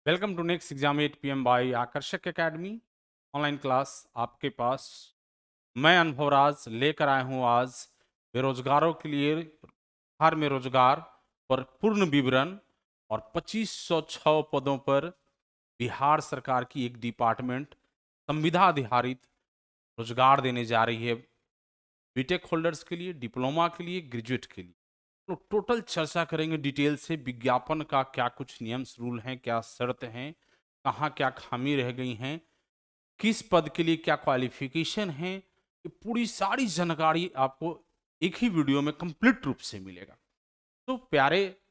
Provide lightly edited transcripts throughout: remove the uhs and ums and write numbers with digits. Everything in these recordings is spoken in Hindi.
Welcome to next exam 8 PM by Aakarshak academy online class आपके पास। मैं अनुभवराज लेकर आया हूँ आज बेरोजगारों के लिए बिहार में रोजगार पर पूर्ण विवरण और 2506 पदों पर बिहार सरकार की एक डिपार्टमेंट संविदा आधारित रोजगार देने जा रही है। बीटेक होल्डर्स के लिए, डिप्लोमा के लिए, ग्रेजुएट के लिए। तो टोटल चर्चा करेंगे डिटेल से विज्ञापन का क्या कुछ नियम्स रूल हैं, क्या शर्त हैं, कहाँ क्या खामी रह गई हैं, किस पद के लिए क्या क्वालिफिकेशन है, ये पूरी सारी जानकारी आपको एक ही वीडियो में कंप्लीट रूप से मिलेगा। तो प्यारे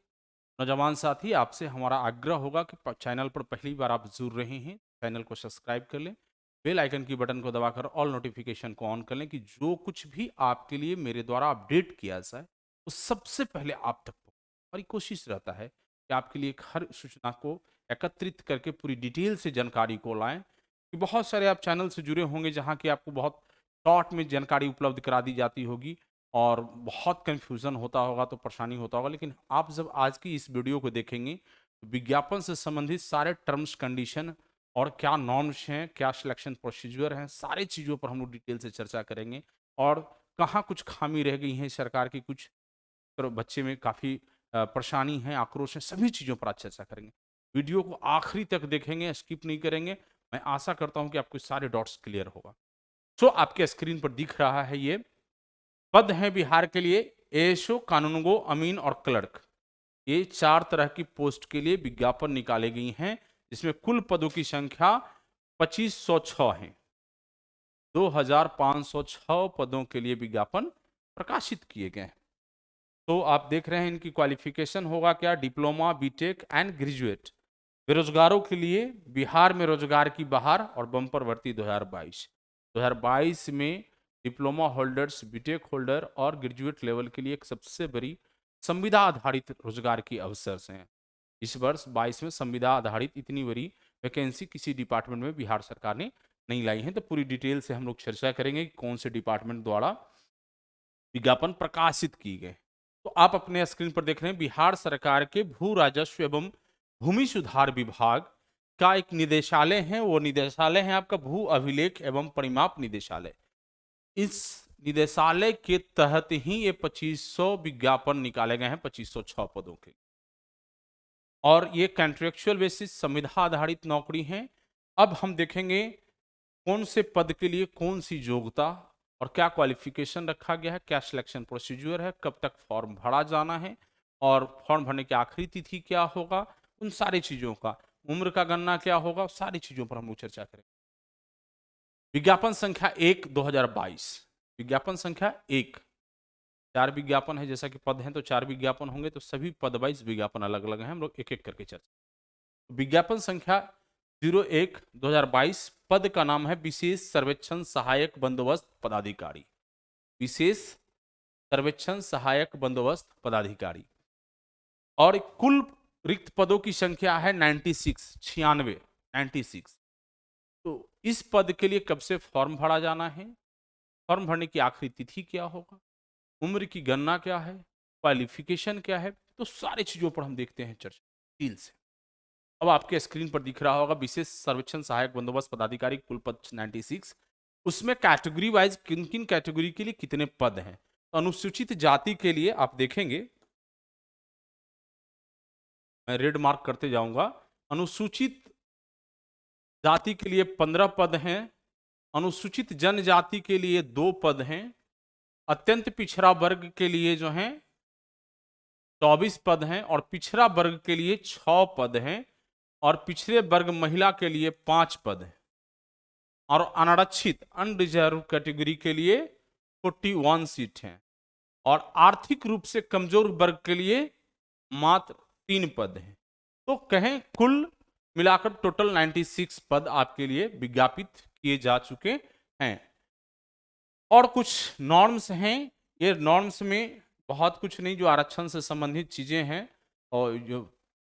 नौजवान साथी, आपसे हमारा आग्रह होगा कि चैनल पर पहली बार आप जुड़ रहे हैं, चैनल को सब्सक्राइब कर लें, बेल आइकन की बटन को दबाकर ऑल नोटिफिकेशन को ऑन कर लें कि जो कुछ भी आपके लिए मेरे द्वारा अपडेट किया जाए वो सबसे पहले आप तक पहुंचे। हमारी कोशिश रहता है कि आपके लिए हर सूचना को एकत्रित करके पूरी डिटेल से जानकारी को लाएं। कि बहुत सारे आप चैनल से जुड़े होंगे जहां की आपको बहुत शॉर्ट में जानकारी उपलब्ध करा दी जाती होगी और बहुत कन्फ्यूज़न होता होगा, तो परेशानी होता होगा। लेकिन आप जब आज की इस वीडियो को देखेंगे, तो विज्ञापन से संबंधित सारे टर्म्स, कंडीशन और क्या नॉर्म्स हैं, क्या सिलेक्शन प्रोसीजर हैं, सारी चीज़ों पर हम लोग डिटेल से चर्चा करेंगे। और कहाँ कुछ खामी रह गई हैं सरकार की, कुछ तो बच्चे में काफ़ी परेशानी है, आक्रोश है, सभी चीज़ों पर आज चर्चा करेंगे। वीडियो को आखिरी तक देखेंगे, स्किप नहीं करेंगे। मैं आशा करता हूँ कि आपको सारे डॉट्स क्लियर होगा। सो आपके स्क्रीन पर दिख रहा है, ये पद हैं बिहार के लिए एएसओ, कानूनगो, अमीन और क्लर्क। ये 4 तरह की पोस्ट के लिए विज्ञापन निकाले गई हैं, जिसमें कुल पदों की संख्या 2506 है। 2506 पदों के लिए विज्ञापन प्रकाशित किए गए हैं। तो आप देख रहे हैं इनकी क्वालिफिकेशन होगा क्या, डिप्लोमा, बीटेक एंड ग्रेजुएट। बेरोजगारों के लिए बिहार में रोजगार की बहार और बम्पर भर्ती 2022 में डिप्लोमा होल्डर्स, बीटेक होल्डर और ग्रेजुएट लेवल के लिए एक सबसे बड़ी संविदा आधारित रोजगार की अवसर हैं। इस वर्ष 22 में संविदा आधारित इतनी बड़ी वैकेंसी किसी डिपार्टमेंट में बिहार सरकार ने नहीं लाई है। तो पूरी डिटेल से हम लोग चर्चा करेंगे कि कौन से डिपार्टमेंट द्वारा विज्ञापन प्रकाशित की गए। तो आप अपने स्क्रीन पर देख रहे हैं बिहार सरकार के भू राजस्व एवं भूमि सुधार विभाग का एक निदेशालय है। वो निदेशालय है आपका भू अभिलेख एवं परिमाप निदेशालय। इस निदेशालय के तहत ही ये 2500 विज्ञापन निकाले गए हैं, 2506 पदों के। और ये कॉन्ट्रेक्चुअल बेसिस संविदा आधारित नौकरी है। अब हम देखेंगे कौन से पद के लिए कौन सी योग्यता और क्या क्वालिफिकेशन रखा गया है, क्या सिलेक्शन प्रोसीजर है, कब तक फॉर्म भरा जाना है और फॉर्म भरने की आखिरी तिथि क्या होगा, उन सारी चीज़ों का, उम्र का गणना क्या होगा, सारी चीज़ों पर हम लोग चर्चा करेंगे। विज्ञापन संख्या 1 2022, विज्ञापन संख्या 1। 4 विज्ञापन है, जैसा कि पद हैं तो 4 विज्ञापन होंगे, तो सभी पद वाइज विज्ञापन अलग अलग हैं, हम लोग एक एक करके चर्चा। विज्ञापन संख्या 01 2022, पद का नाम है विशेष सर्वेक्षण सहायक बंदोबस्त पदाधिकारी। विशेष सर्वेक्षण सहायक बंदोबस्त पदाधिकारी। और कुल रिक्त पदों की संख्या है 96। तो इस पद के लिए कब से फॉर्म भरा जाना है, फॉर्म भरने की आखिरी तिथि क्या होगा, उम्र की गणना क्या है, क्वालिफिकेशन क्या है, तो सारी चीजों पर हम देखते हैं चर्चा डिटेल से। अब आपके स्क्रीन पर दिख रहा होगा विशेष सर्वेक्षण सहायक बंदोबस्त पदाधिकारी, कुल पद 96। उसमें कैटेगरी वाइज किन किन कैटेगरी के लिए कितने पद हैं। तो अनुसूचित जाति के लिए आप देखेंगे, मैं रेड मार्क करते जाऊंगा। अनुसूचित जाति के लिए 15 पद हैं। अनुसूचित जनजाति के लिए 2 पद हैं। अत्यंत पिछड़ा वर्ग के लिए जो हैं 24 पद हैं और पिछड़ा वर्ग के लिए 6 पद हैं और पिछड़े वर्ग महिला के लिए 5 पद हैं और अनारक्षित अनरिजर्व कैटेगरी के लिए 41 सीट हैं और आर्थिक रूप से कमजोर वर्ग के लिए मात्र 3 पद हैं। तो कहें कुल मिलाकर टोटल 96 पद आपके लिए विज्ञापित किए जा चुके हैं। और कुछ नॉर्म्स हैं। ये नॉर्म्स में बहुत कुछ नहीं, जो आरक्षण से संबंधित चीजें हैं और जो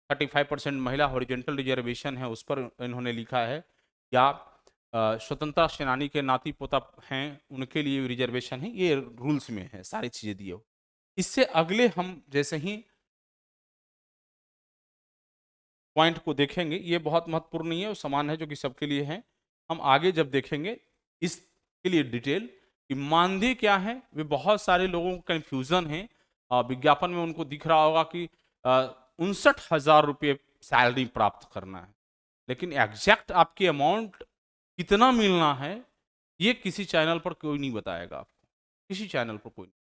35% महिला हॉरिजॉन्टल रिजर्वेशन है उस पर इन्होंने लिखा है, या स्वतंत्रता सेनानी के नाती पोता हैं उनके लिए रिजर्वेशन है, ये रूल्स में है, सारी चीजें दिए हो। इससे अगले हम जैसे ही पॉइंट को देखेंगे, ये बहुत महत्वपूर्ण नहीं है, वो समान है जो कि सबके लिए है। हम आगे जब देखेंगे इसके लिए डिटेल कि मानदेय क्या है, वे बहुत सारे लोगों को कंफ्यूजन है। विज्ञापन में उनको दिख रहा होगा कि 59,000 रुपये सैलरी प्राप्त करना है, लेकिन एग्जैक्ट आपकी अमाउंट कितना मिलना है ये किसी चैनल पर कोई नहीं बताएगा आपको, किसी चैनल पर कोई नहीं।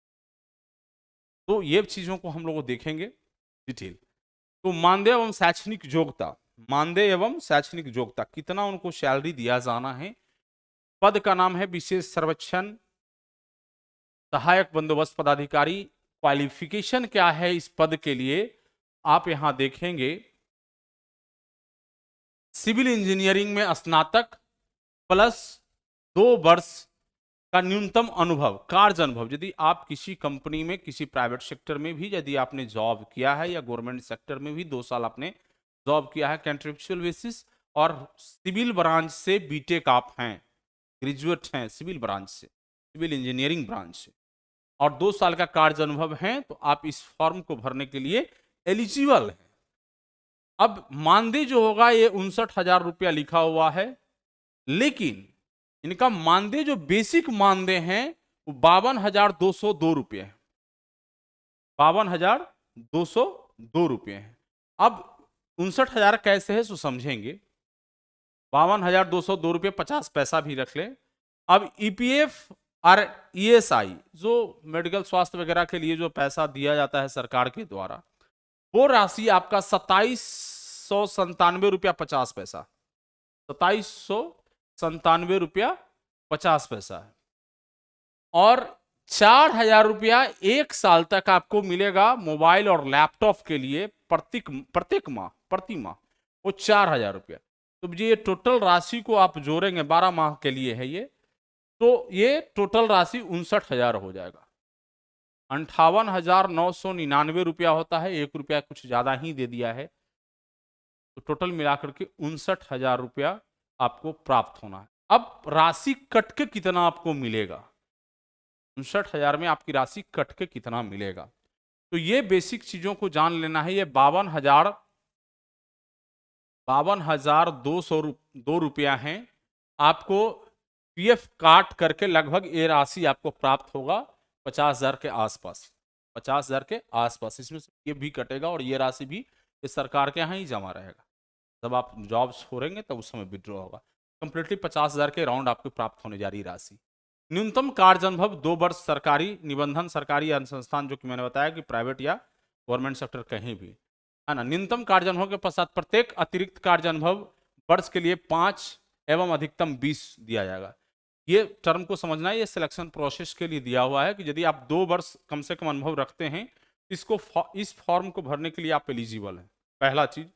तो ये चीजों को हम लोग देखेंगे डिटेल। तो मानदेय एवं शैक्षणिक योग्यता, मानदेय एवं शैक्षणिक योग्यता कितना उनको सैलरी दिया जाना है। पद का नाम है विशेष सर्वेक्षण सहायक बंदोबस्त पदाधिकारी। क्वालिफिकेशन क्या है इस पद के लिए, आप यहां देखेंगे सिविल इंजीनियरिंग में स्नातक प्लस 2 वर्ष का न्यूनतम अनुभव, कार्य अनुभव। यदि आप किसी कंपनी में, किसी प्राइवेट सेक्टर में भी यदि आपने जॉब किया है या गवर्नमेंट सेक्टर में भी 2 साल आपने जॉब किया है कंट्रेक्चुअल बेसिस, और सिविल ब्रांच से बीटेक आप हैं, ग्रेजुएट हैं सिविल ब्रांच से, सिविल इंजीनियरिंग ब्रांच से, और 2 साल का कार्य अनुभव है, तो आप इस फॉर्म को भरने के लिए एलिजिबल हैं। अब मानदेय जो होगा ये 59,000 रुपया लिखा हुआ है, लेकिन इनका मानदेय जो बेसिक मानदेय है वो 52,202 रुपये है, 52,202 रुपये है। अब 59,000 कैसे है सो समझेंगे। 52,202 रुपये 50 पैसा भी रख लें। अब ईपीएफ और ईएसआई जो मेडिकल स्वास्थ्य वगैरह के लिए जो पैसा दिया जाता है सरकार के द्वारा, वो राशि आपका 2797 रुपया 50 पैसा, 2797 रुपया 50 पैसा है। और 4,000 रुपया 1 साल तक आपको मिलेगा मोबाइल और लैपटॉप के लिए प्रत्येक माह, प्रति माह वो 4,000 रुपया। तो ये टोटल राशि को आप जोड़ेंगे, 12 माह के लिए है ये, तो ये टोटल राशि 59,000 हो जाएगा। 58,999 रुपया होता है, 1 रुपया कुछ ज्यादा ही दे दिया है, तो टोटल मिलाकर के 59,000 रुपया आपको प्राप्त होना है। अब राशि कट के कितना आपको मिलेगा, 59,000 में आपकी राशि कट के कितना मिलेगा, तो ये बेसिक चीजों को जान लेना है। ये 52,202 रुपया है। आपको पीएफ काट करके लगभग ये राशि आपको प्राप्त होगा 50,000 के आसपास, 50,000 के आसपास। इसमें से ये भी कटेगा और ये राशि भी ये सरकार के यहाँ ही जमा रहेगा। जब आप जॉब छोड़ेंगे तब उस समय विड्रॉ होगा। कंप्लीटली 50,000 के राउंड आपको प्राप्त होने जा रही राशि। न्यूनतम कार्य अनुभव 2 वर्ष सरकारी निबंधन, सरकारी अनुसंस्थान जो कि मैंने बताया कि प्राइवेट या गवर्नमेंट सेक्टर कहीं भी है ना। न्यूनतम कार्य अनुभव के पश्चात प्रत्येक अतिरिक्त कार्य अनुभव वर्ष के लिए 5 एवं अधिकतम 20 दिया जाएगा। ये टर्म को समझना है, ये सिलेक्शन प्रोसेस के लिए दिया हुआ है कि यदि आप 2 वर्ष कम से कम अनुभव रखते हैं, इस फॉर्म को भरने के लिए आप एलिजिबल हैं, पहला चीज।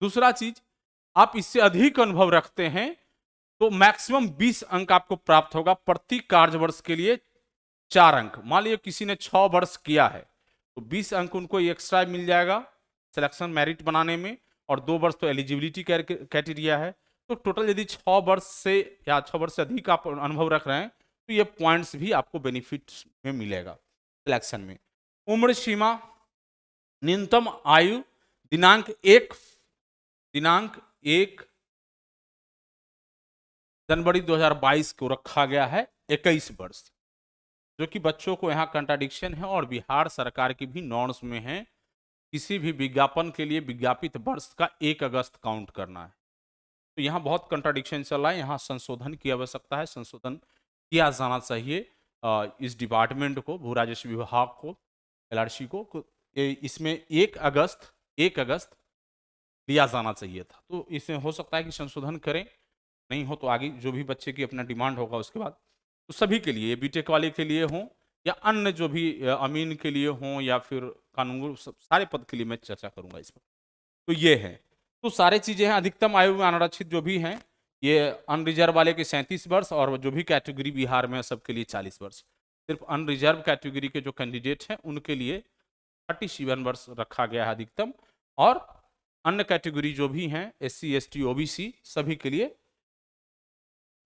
दूसरा चीज, आप इससे अधिक अनुभव रखते हैं तो मैक्सिमम 20 अंक आपको प्राप्त होगा प्रति कार्य वर्ष के लिए, 4 अंक। मान लीजिए किसी ने 6 वर्ष किया है तो 20 अंक उनको एक्स्ट्रा मिल जाएगा सिलेक्शन मेरिट बनाने में, और 2 वर्ष तो एलिजिबिलिटी क्राइटेरिया है। तो टोटल यदि 6 वर्ष से या 6 वर्ष से अधिक आप अनुभव रख रहे हैं तो ये पॉइंट्स भी आपको बेनिफिट में मिलेगा सिलेक्शन में। उम्र सीमा, न्यूनतम आयु दिनांक 1 जनवरी 2022 को रखा गया है 21 वर्ष, जो कि बच्चों को यहाँ कंट्राडिक्शन है और बिहार सरकार की भी नॉर्म्स में है। किसी भी विज्ञापन के लिए विज्ञापित वर्ष का 1 अगस्त काउंट करना है, तो यहाँ बहुत कंट्राडिक्शन चल रहा है। यहाँ संशोधन की आवश्यकता है, संशोधन किया जाना चाहिए इस डिपार्टमेंट को, भू राजस्व विभाग को, एलआरसी को। इसमें 1 अगस्त लिया जाना चाहिए था, तो इसमें हो सकता है कि संशोधन करें, नहीं हो तो आगे जो भी बच्चे की अपना डिमांड होगा उसके बाद। तो सभी के लिए, बीटेक वाले के लिए हों या अन्य जो भी अमीन के लिए हों या फिर कानून, सारे पद के लिए मैं चर्चा करूंगा इस पर। तो ये है, तो सारे चीजें हैं। अधिकतम आयु में अनारक्षित जो भी हैं, ये अनरिजर्व वाले के 37 वर्ष, और जो भी कैटेगरी बिहार में है सबके लिए 40 वर्ष। सिर्फ अनरिजर्व कैटेगरी के जो कैंडिडेट हैं उनके लिए 37 वर्ष रखा गया है अधिकतम, और अन्य कैटेगरी जो भी हैं SC ST OBC सभी के लिए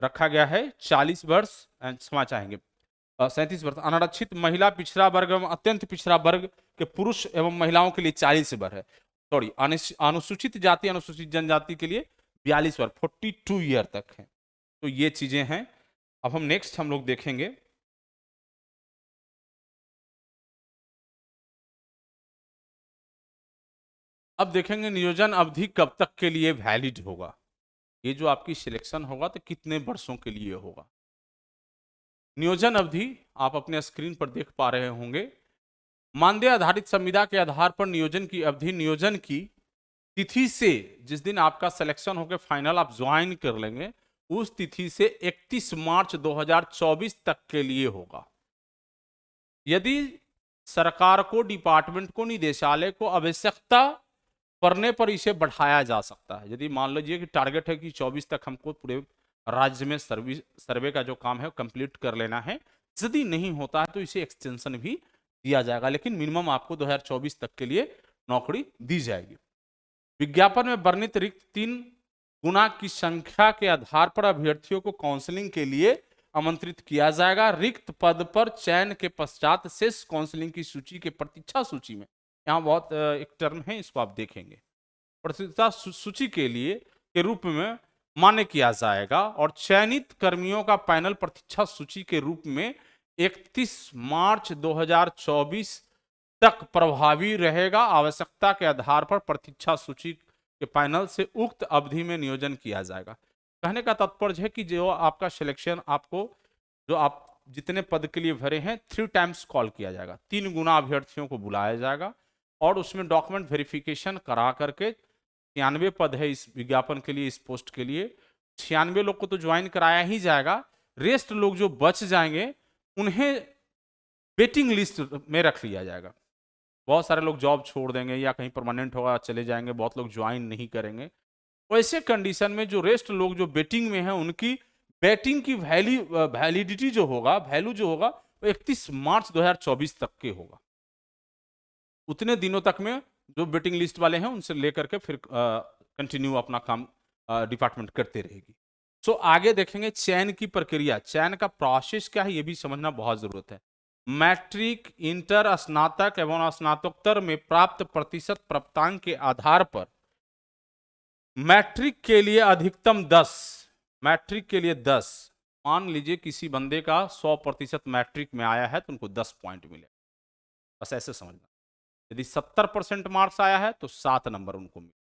रखा गया है 40 वर्ष। क्षमा चाहेंगे, 37% अनारक्षित महिला पिछड़ा वर्ग एवं अत्यंत पिछड़ा वर्ग के पुरुष एवं महिलाओं के लिए 40 वर्ग है। सॉरी, अनुसूचित जाति अनुसूचित जनजाति के लिए 42 वर्ग, 42 ईयर तक है। तो ये चीजें हैं। अब हम नेक्स्ट हम लोग देखेंगे, अब देखेंगे नियोजन अवधि कब तक के लिए वैलिड होगा। ये जो आपकी सिलेक्शन होगा तो कितने वर्षों के लिए होगा। नियोजन अवधि आप अपने स्क्रीन पर देख पा रहे होंगे। मानदेय आधारित संविदा के आधार पर नियोजन की अवधि नियोजन की तिथि से, जिस दिन आपका सिलेक्शन होकर फाइनल आप ज्वाइन कर लेंगे, उस तिथि से 31 मार्च 2024 तक के लिए होगा। यदि सरकार को, डिपार्टमेंट को, निदेशालय को आवश्यकता पड़ने पर इसे बढ़ाया जा सकता है। यदि मान लीजिए कि टारगेट है कि 24 तक हमको पूरे राज्य में सर्वे का जो काम है कंप्लीट कर लेना है, यदि नहीं होता है तो इसे एक्सटेंशन भी दिया जाएगा, लेकिन मिनिमम आपको 2024 तक के लिए नौकरी दी जाएगी। विज्ञापन में वर्णित रिक्त 3 गुना की संख्या के आधार पर अभ्यर्थियों को काउंसलिंग के लिए आमंत्रित किया जाएगा। रिक्त पद पर चयन के पश्चात शेष काउंसलिंग की सूची के प्रतीक्षा सूची में, यहाँ बहुत एक टर्म है, इसको आप देखेंगे, प्रतीक्षा सूची के लिए के रूप में मान्य किया जाएगा और चयनित कर्मियों का पैनल प्रतीक्षा सूची के रूप में 31 मार्च 2024 तक प्रभावी रहेगा। आवश्यकता के आधार पर प्रतीक्षा सूची के पैनल से उक्त अवधि में नियोजन किया जाएगा। कहने का तात्पर्य है कि जो आपका सिलेक्शन, आपको जो आप जितने पद के लिए भरे हैं 3 टाइम्स कॉल किया जाएगा, 3 गुना अभ्यर्थियों को बुलाया जाएगा और उसमें डॉक्यूमेंट वेरिफिकेशन करा करके 96 पद है इस विज्ञापन के लिए, इस पोस्ट के लिए 96 लोग को तो ज्वाइन कराया ही जाएगा। रेस्ट लोग जो बच जाएंगे उन्हें वेटिंग लिस्ट में रख लिया जाएगा। बहुत सारे लोग जॉब छोड़ देंगे या कहीं परमानेंट होगा चले जाएंगे, बहुत लोग ज्वाइन नहीं करेंगे। वैसे कंडीशन में जो रेस्ट लोग जो वेटिंग में हैं उनकी वेटिंग की वैलिडिटी जो होगा, वैल्यू जो होगा वो 31 मार्च 2024 तक के होगा। उतने दिनों तक में जो वेटिंग लिस्ट वाले हैं उनसे लेकर के फिर कंटिन्यू अपना काम डिपार्टमेंट करते रहेगी। सो आगे देखेंगे चयन की प्रक्रिया, चयन का प्रोसेस क्या है ये भी समझना बहुत जरूरत है। मैट्रिक, इंटर, स्नातक एवं स्नातकोत्तर में प्राप्त प्रतिशत प्राप्तांक के आधार पर मैट्रिक के लिए अधिकतम 10, मैट्रिक के लिए 10, मान लीजिए किसी बंदे का 100% मैट्रिक में आया है तो उनको 10 पॉइंट मिले, बस ऐसे समझना। यदि 70% मार्क्स आया है तो 7 नंबर उनको मिले।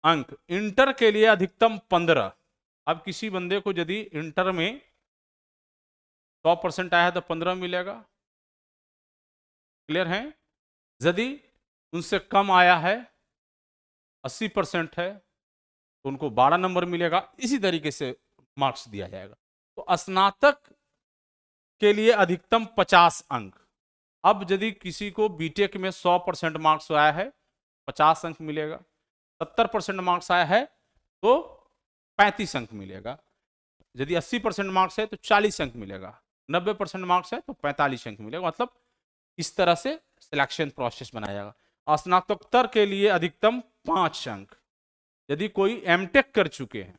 अंक इंटर के लिए अधिकतम 15। अब किसी बंदे को यदि इंटर में 100% आया है तो 15 मिलेगा, क्लियर है। यदि उनसे कम आया है, 80% है, तो उनको 12 नंबर मिलेगा। इसी तरीके से मार्क्स दिया जाएगा। तो स्नातक के लिए अधिकतम 50 अंक। अब यदि किसी को बीटेक में 100% मार्क्स आया है 50 अंक मिलेगा, 70% मार्क्स आया है तो 35 अंक मिलेगा, यदि 80% मार्क्स है तो 40 अंक मिलेगा, 90% मार्क्स है तो 45 अंक मिलेगा। मतलब इस तरह से सिलेक्शन प्रोसेस बनाया जाएगा। स्नातकोत्तर के लिए अधिकतम 5 अंक। यदि कोई एमटेक कर चुके हैं,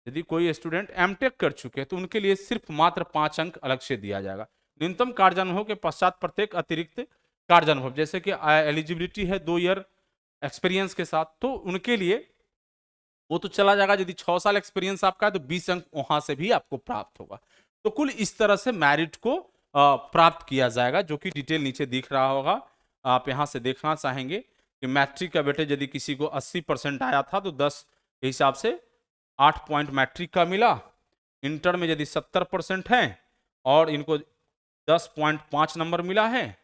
यदि कोई स्टूडेंट एमटेक कर चुके हैं तो उनके लिए सिर्फ मात्र 5 अंक अलग से दिया जाएगा। न्यूनतम कार्यानुभव के पश्चात प्रत्येक अतिरिक्त कार्यानुभव, जैसे कि एलिजिबिलिटी है 2 ईयर एक्सपीरियंस के साथ, तो उनके लिए वो तो चला जाएगा। यदि 6 साल एक्सपीरियंस आपका है तो 20 अंक वहां से भी आपको प्राप्त होगा। तो कुल इस तरह से मैरिट को प्राप्त किया जाएगा, जो कि डिटेल नीचे दिख रहा होगा। आप यहां से देखना चाहेंगे कि मैट्रिक का बेटे यदि किसी को 80% आया था तो 10 के हिसाब से 8 पॉइंट मैट्रिक का मिला। इंटर में यदि 70% है और इनको 10.5 नंबर मिला है,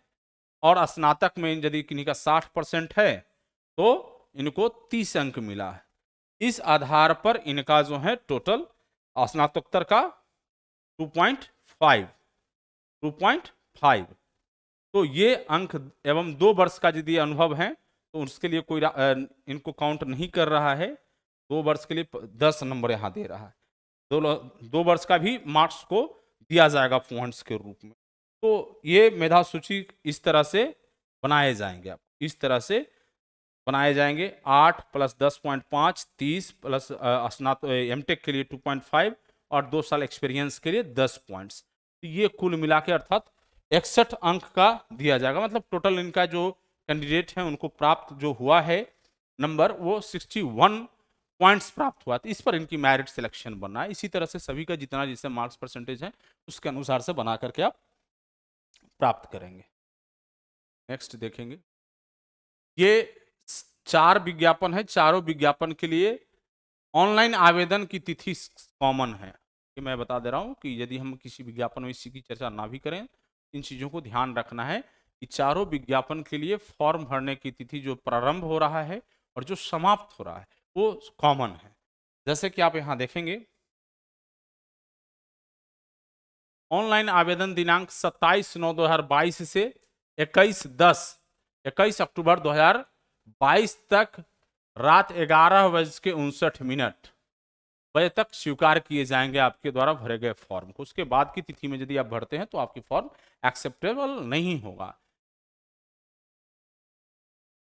और स्नातक में यदि किन्हीं का 60% है तो इनको 30 अंक मिला है। इस आधार पर इनका जो है टोटल स्नातकोत्तर का 2.5, तो ये अंक एवं 2 वर्ष का यदि अनुभव है तो उसके लिए कोई इनको काउंट नहीं कर रहा है। 2 वर्ष के लिए 10 नंबर यहाँ दे रहा है। 2 वर्ष का भी मार्क्स को दिया जाएगा पॉइंट्स के रूप में। तो ये मेधा सूची इस तरह से बनाए जाएंगे, आप इस तरह से बनाए जाएंगे। 8 + 10.5 30 प्लस स्नातक एमटेक के लिए 2.5 और 2 साल एक्सपीरियंस के लिए 10 पॉइंट्स। तो ये कुल मिला के अर्थात 61 अंक का दिया जाएगा, मतलब टोटल इनका जो कैंडिडेट है उनको प्राप्त जो हुआ है नंबर वो 61 पॉइंट्स प्राप्त हुआ। तो इस पर इनकी मेरिट सिलेक्शन बनना है। इसी तरह से सभी का जितना जिससे मार्क्स परसेंटेज है उसके अनुसार से बना करके आप प्राप्त करेंगे। नेक्स्ट देखेंगे, ये 4 विज्ञापन है, चारों विज्ञापन के लिए ऑनलाइन आवेदन की तिथि कॉमन है। ये मैं बता दे रहा हूं कि यदि हम किसी विज्ञापन में इसी की चर्चा ना भी करें, इन चीजों को ध्यान रखना है कि चारों विज्ञापन के लिए फॉर्म भरने की तिथि जो प्रारंभ हो रहा है और जो समाप्त हो रहा है वो कॉमन है। जैसे कि आप यहां देखेंगे, ऑनलाइन आवेदन दिनांक 27/9/2022 से 21 अक्टूबर 2022 तक रात 11:59 बजे तक स्वीकार किए जाएंगे आपके द्वारा भरे गए फॉर्म को। उसके बाद की तिथि में यदि आप भरते हैं तो आपकी फॉर्म एक्सेप्टेबल नहीं होगा।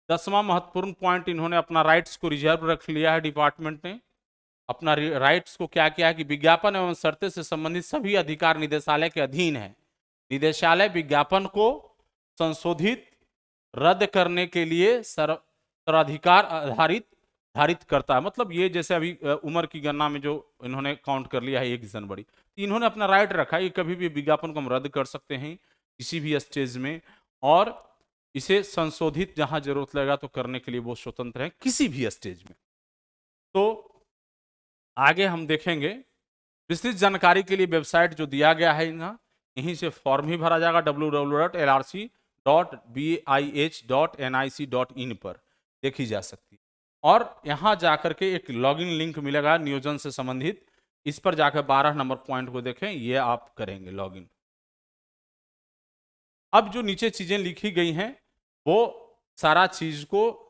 10वां महत्वपूर्ण पॉइंट, इन्होंने अपना राइट्स को रिजर्व रख लिया है डिपार्टमेंट ने। अपना राइट्स को क्या किया है कि विज्ञापन एवं शर्तें से संबंधित सभी अधिकार निदेशालय के अधीन है। निदेशालय विज्ञापन को संशोधित रद्द करने के लिए सर्वाधिकार आधारित धारित करता है। मतलब ये जैसे अभी उम्र की गणना में जो इन्होंने काउंट कर लिया है 1 जनवरी, इन्होंने अपना राइट रखा है कि कभी भी विज्ञापन को हम रद्द कर सकते हैं किसी भी स्टेज में, और इसे संशोधित जहां जरूरत लगेगा तो करने के लिए वो स्वतंत्र है किसी भी स्टेज में। तो आगे हम देखेंगे, विस्तृत जानकारी के लिए वेबसाइट जो दिया गया है यहाँ, यहीं से फॉर्म ही भरा जाएगा www.lrc.bih.nic.in पर देखी जा सकती है। और यहाँ जाकर के एक लॉगिन लिंक मिलेगा नियोजन से संबंधित, इस पर जाकर 12 नंबर पॉइंट को देखें, ये आप करेंगे लॉगिन। अब जो नीचे चीजें लिखी गई हैं वो सारा चीज को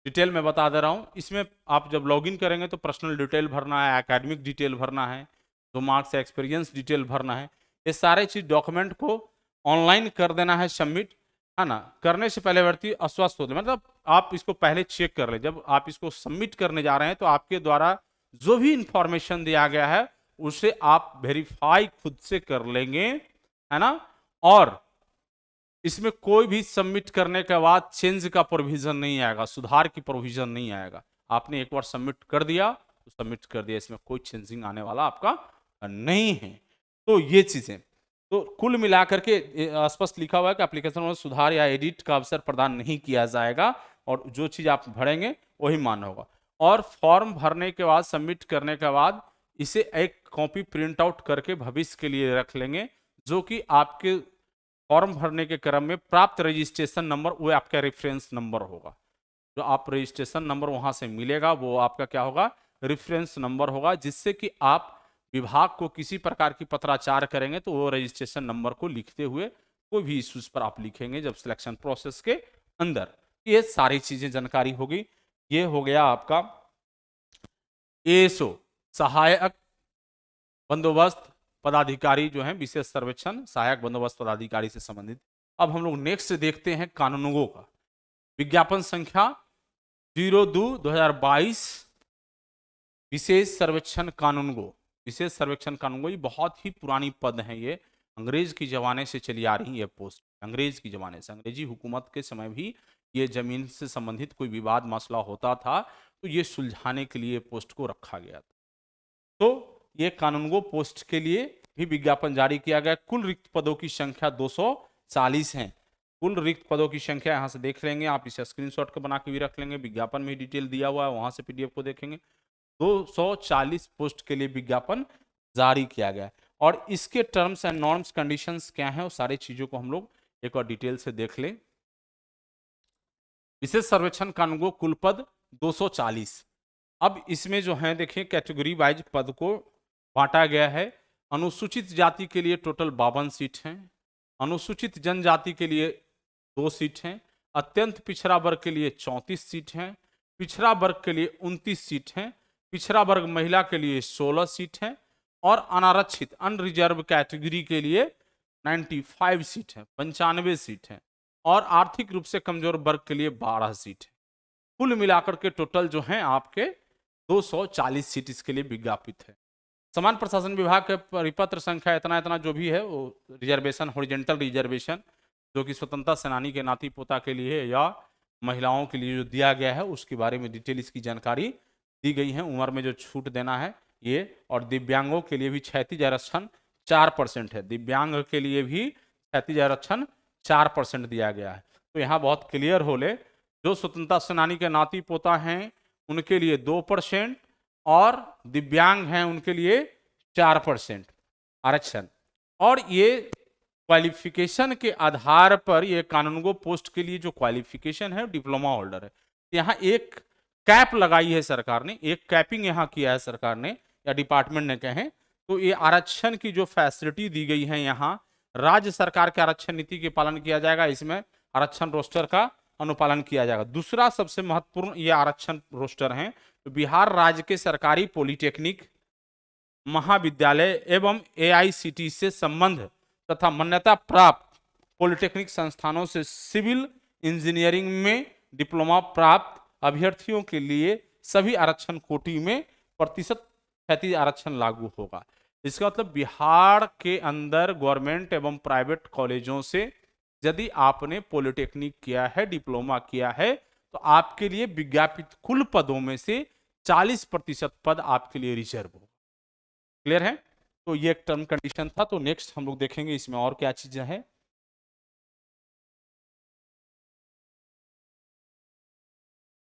डिटेल में बता दे रहा हूं। इसमें आप जब लॉगिन करेंगे तो पर्सनल डिटेल भरना है, एकेडमिक डिटेल भरना है, 2 मार्क्स एक्सपीरियंस डिटेल भरना है। ये सारे चीज डॉक्यूमेंट को ऑनलाइन कर देना है सबमिट, है ना। करने से पहले व्यक्ति अस्वस्थ होते, मतलब आप इसको पहले चेक कर ले। जब आप इसको सबमिट करने जा रहे हैं तो आपके द्वारा जो भी इंफॉर्मेशन दिया गया है उसे आप वेरीफाई खुद से कर लेंगे, है ना। और इसमें कोई भी सबमिट करने के बाद चेंज का प्रोविजन नहीं आएगा, सुधार की प्रोविजन नहीं आएगा। आपने एक बार सबमिट कर दिया तो सबमिट कर दिया, इसमें कोई चेंजिंग आने वाला आपका नहीं है। तो ये चीजें तो कुल मिलाकर के स्पष्ट लिखा हुआ है कि एप्लीकेशन में सुधार या एडिट का अवसर प्रदान नहीं किया जाएगा, और जो चीज आप भरेंगे वही मान्य होगा। और फॉर्म भरने के बाद सबमिट करने के बाद इसे एक कॉपी प्रिंट आउट करके भविष्य के लिए रख लेंगे, जो कि आपके फॉर्म भरने के क्रम में प्राप्त रजिस्ट्रेशन नंबर वो आपका रेफरेंस नंबर होगा। जो आप रजिस्ट्रेशन नंबर वहां से मिलेगा वो आपका क्या होगा, रेफरेंस नंबर होगा, जिससे कि आप विभाग को किसी प्रकार की पत्राचार करेंगे तो वो रजिस्ट्रेशन नंबर को लिखते हुए कोई भी इश्यूज पर आप लिखेंगे जब सिलेक्शन प्रोसेस के अंदर। ये सारी चीजें जानकारी होगी। ये हो गया आपका एएसओ सहायक बंदोबस्त पदाधिकारी जो है, विशेष सर्वेक्षण सहायक बंदोबस्त पदाधिकारी से संबंधित। अब हम लोग नेक्स्ट देखते हैं कानूनगो का। विज्ञापन संख्या 02/2022 विशेष सर्वेक्षण कानूनगो। विशेष सर्वेक्षण कानूनगो ये बहुत ही पुरानी पद है, ये अंग्रेज की जमाने से चली आ रही है पोस्ट। अंग्रेज की जमाने से, अंग्रेजी हुकूमत के समय भी ये जमीन से संबंधित कोई विवाद मसला होता था तो ये सुलझाने के लिए पोस्ट को रखा गया था। तो ये कानूनगो पोस्ट के लिए भी विज्ञापन जारी किया गया। कुल रिक्त पदों की संख्या 240 है। कुल रिक्त पदों की संख्या यहां से देख लेंगे आप, इसे स्क्रीनशॉट को बना के भी रख लेंगे, विज्ञापन में डिटेल दिया हुआ है वहां से पीडीएफ को देखेंगे। 240 पोस्ट के लिए विज्ञापन जारी किया गया, और इसके टर्म्स एंड नॉर्म्स कंडीशंस क्या है वो सारी चीजों को हम लोग एक और डिटेल से देख लें। विशेष सर्वेक्षण कानूनगो कुल पद 240। अब इसमें जो है देखिए कैटेगरी वाइज पद को बांटा गया है। अनुसूचित जाति के लिए टोटल 52 सीट हैं, अनुसूचित जनजाति के लिए 2 सीट हैं, अत्यंत पिछड़ा वर्ग के लिए 34 सीट हैं, पिछड़ा वर्ग के लिए 29 सीट हैं, पिछड़ा वर्ग महिला के लिए 16 सीट हैं, और अनारक्षित अनरिजर्व कैटेगरी के लिए 95 सीट है, 95 सीट है, और आर्थिक रूप से कमजोर वर्ग के लिए 12 सीट है। कुल मिलाकर के टोटल जो है आपके 240 सीट इसके लिए विज्ञापित है। समान प्रशासन विभाग के परिपत्र संख्या इतना इतना जो भी है वो रिजर्वेशन, हॉरिजेंटल रिजर्वेशन जो कि स्वतंत्रता सेनानी के नाती पोता के लिए या महिलाओं के लिए जो दिया गया है उसके बारे में डिटेल इसकी जानकारी दी गई है। उम्र में जो छूट देना है ये, और दिव्यांगों के लिए भी क्षैतिज आरक्षण 4% है। दिव्यांग के लिए भी क्षैतिज आरक्षण 4% दिया गया है। तो यहाँ बहुत क्लियर हो ले, जो स्वतंत्रता सेनानी के नाती पोता हैं उनके लिए 2% और दिव्यांग हैं उनके लिए 4% आरक्षण। और ये क्वालिफिकेशन के आधार पर ये कानूनगो पोस्ट के लिए जो क्वालिफिकेशन है डिप्लोमा होल्डर है। यहाँ एक कैप लगाई है सरकार ने, एक कैपिंग यहाँ किया है सरकार ने या डिपार्टमेंट ने कहें तो। ये आरक्षण की जो फैसिलिटी दी गई है यहाँ, राज्य सरकार के आरक्षण नीति के पालन किया जाएगा, इसमें आरक्षण रोस्टर का अनुपालन किया जाएगा। दूसरा सबसे महत्वपूर्ण ये आरक्षण रोस्टर है तो बिहार राज्य के सरकारी पॉलिटेक्निक महाविद्यालय एवं एआईसीटी से संबंध तथा मान्यता प्राप्त पॉलिटेक्निक संस्थानों से सिविल इंजीनियरिंग में डिप्लोमा प्राप्त अभ्यर्थियों के लिए सभी आरक्षण कोटि में प्रतिशत क्षैतिज आरक्षण लागू होगा। इसका मतलब बिहार के अंदर गवर्नमेंट एवं प्राइवेट कॉलेजों से यदि आपने पॉलिटेक्निक किया है, डिप्लोमा किया है, तो आपके लिए विज्ञापित कुल पदों में से 40% पद आपके लिए रिजर्व हो। क्लियर है? तो ये एक टर्म कंडीशन था। तो नेक्स्ट हम लोग देखेंगे इसमें और क्या चीजें हैं।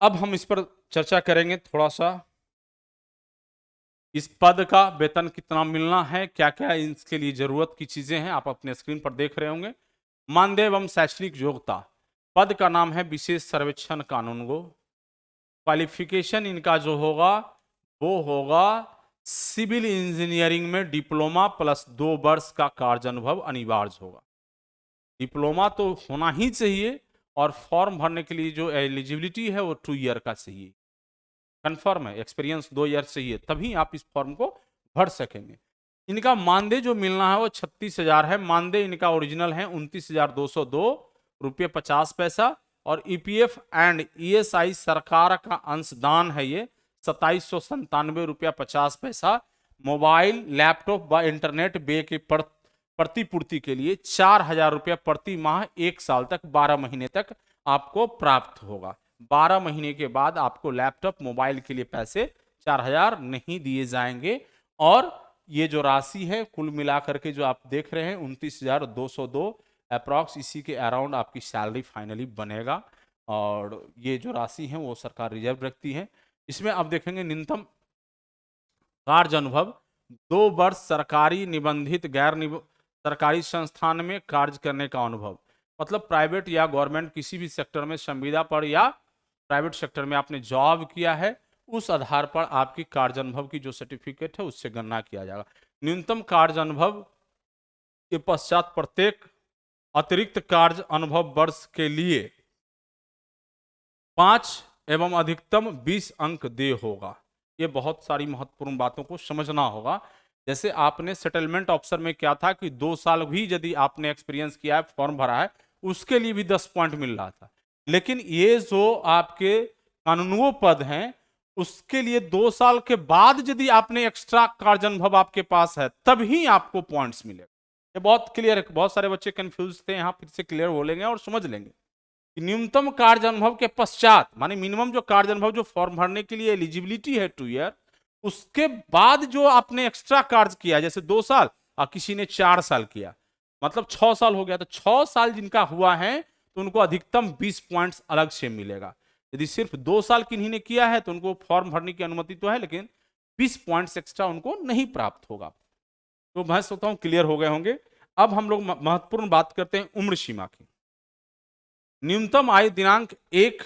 अब हम इस पर चर्चा करेंगे थोड़ा सा, इस पद का वेतन कितना मिलना है, क्या क्या इसके लिए जरूरत की चीजें हैं, आप अपने स्क्रीन पर देख रहे होंगे। मानदेय एवं शैक्षणिक योग्यता, पद का नाम है विशेष सर्वेक्षण कानूनगो। क्वालिफिकेशन इनका जो होगा वो होगा सिविल इंजीनियरिंग में डिप्लोमा प्लस 2 वर्ष का कार्य अनुभव अनिवार्य होगा। डिप्लोमा तो होना ही चाहिए और फॉर्म भरने के लिए जो एलिजिबिलिटी है वो 2 ईयर का चाहिए, कंफर्म है, एक्सपीरियंस 2 ईयर चाहिए, तभी आप इस फॉर्म को भर सकेंगे। इनका मानदेय जो मिलना है वो 36,000 है। मानदेय इनका ओरिजिनल है 29,202 रुपये 50 पैसा, और ईपीएफ एंड ईएसआई सरकार का अंशदान है ये 2797 रुपया 50 पैसा। मोबाइल, लैपटॉप व इंटरनेट बे के प्रतिपूर्ति के लिए 4,000 रुपया प्रति माह 1 साल तक 12 महीने तक आपको प्राप्त होगा। 12 महीने के बाद आपको लैपटॉप, मोबाइल के लिए पैसे 4,000 नहीं दिए जाएंगे। और ये जो राशि है कुल मिलाकर के जो आप देख रहे हैं 29,202 अप्रॉक्स, इसी के अराउंड आपकी सैलरी फाइनली बनेगा। और ये जो राशि है वो सरकार रिजर्व रखती है। इसमें आप देखेंगे न्यूनतम कार्य अनुभव 2 वर्ष सरकारी निबंधित गैर सरकारी संस्थान में कार्य करने का अनुभव, मतलब प्राइवेट या गवर्नमेंट किसी भी सेक्टर में संविदा पर या प्राइवेट सेक्टर में आपने जॉब किया है, उस आधार पर आपकी कार्य अनुभव की जो सर्टिफिकेट है उससे गणना किया जाएगा। न्यूनतम कार्य अनुभव के पश्चात प्रत्येक अतिरिक्त कार्य अनुभव वर्ष के लिए 5 एवं अधिकतम 20 अंक दे होगा। ये बहुत सारी महत्वपूर्ण बातों को समझना होगा। जैसे आपने सेटलमेंट ऑफिसर में क्या था कि 2 साल भी यदि आपने एक्सपीरियंस किया है, फॉर्म भरा है, उसके लिए भी 10 पॉइंट मिल रहा था। लेकिन ये जो आपके कानूनगो पद हैं उसके लिए 2 साल के बाद यदि आपने एक्स्ट्रा कार्य अनुभव आपके पास है तभी आपको पॉइंट्स मिलेगा। ये बहुत क्लियर है। बहुत सारे बच्चे कंफ्यूज थे, यहाँ फिर से क्लियर हो लेंगे और समझ लेंगे कि न्यूनतम कार्य अनुभव के पश्चात माने मिनिमम जो कार्य अनुभव जो फॉर्म भरने के लिए एलिजिबिलिटी है 2 ईयर, उसके बाद जो आपने एक्स्ट्रा कार्य किया, जैसे 2 साल और किसी ने 4 साल किया, मतलब 6 साल हो गया, तो 6 साल जिनका हुआ है तो उनको अधिकतम 20 पॉइंट्स अलग से मिलेगा। यदि सिर्फ 2 साल किन्हीं ने किया है तो उनको फॉर्म भरने की अनुमति तो है, लेकिन 20 पॉइंट्स एक्स्ट्रा उनको नहीं प्राप्त होगा। तो मैं सोचता हूं क्लियर हो गए होंगे। अब हम लोग महत्वपूर्ण बात करते हैं उम्र सीमा की। न्यूनतम आयु दिनांक 1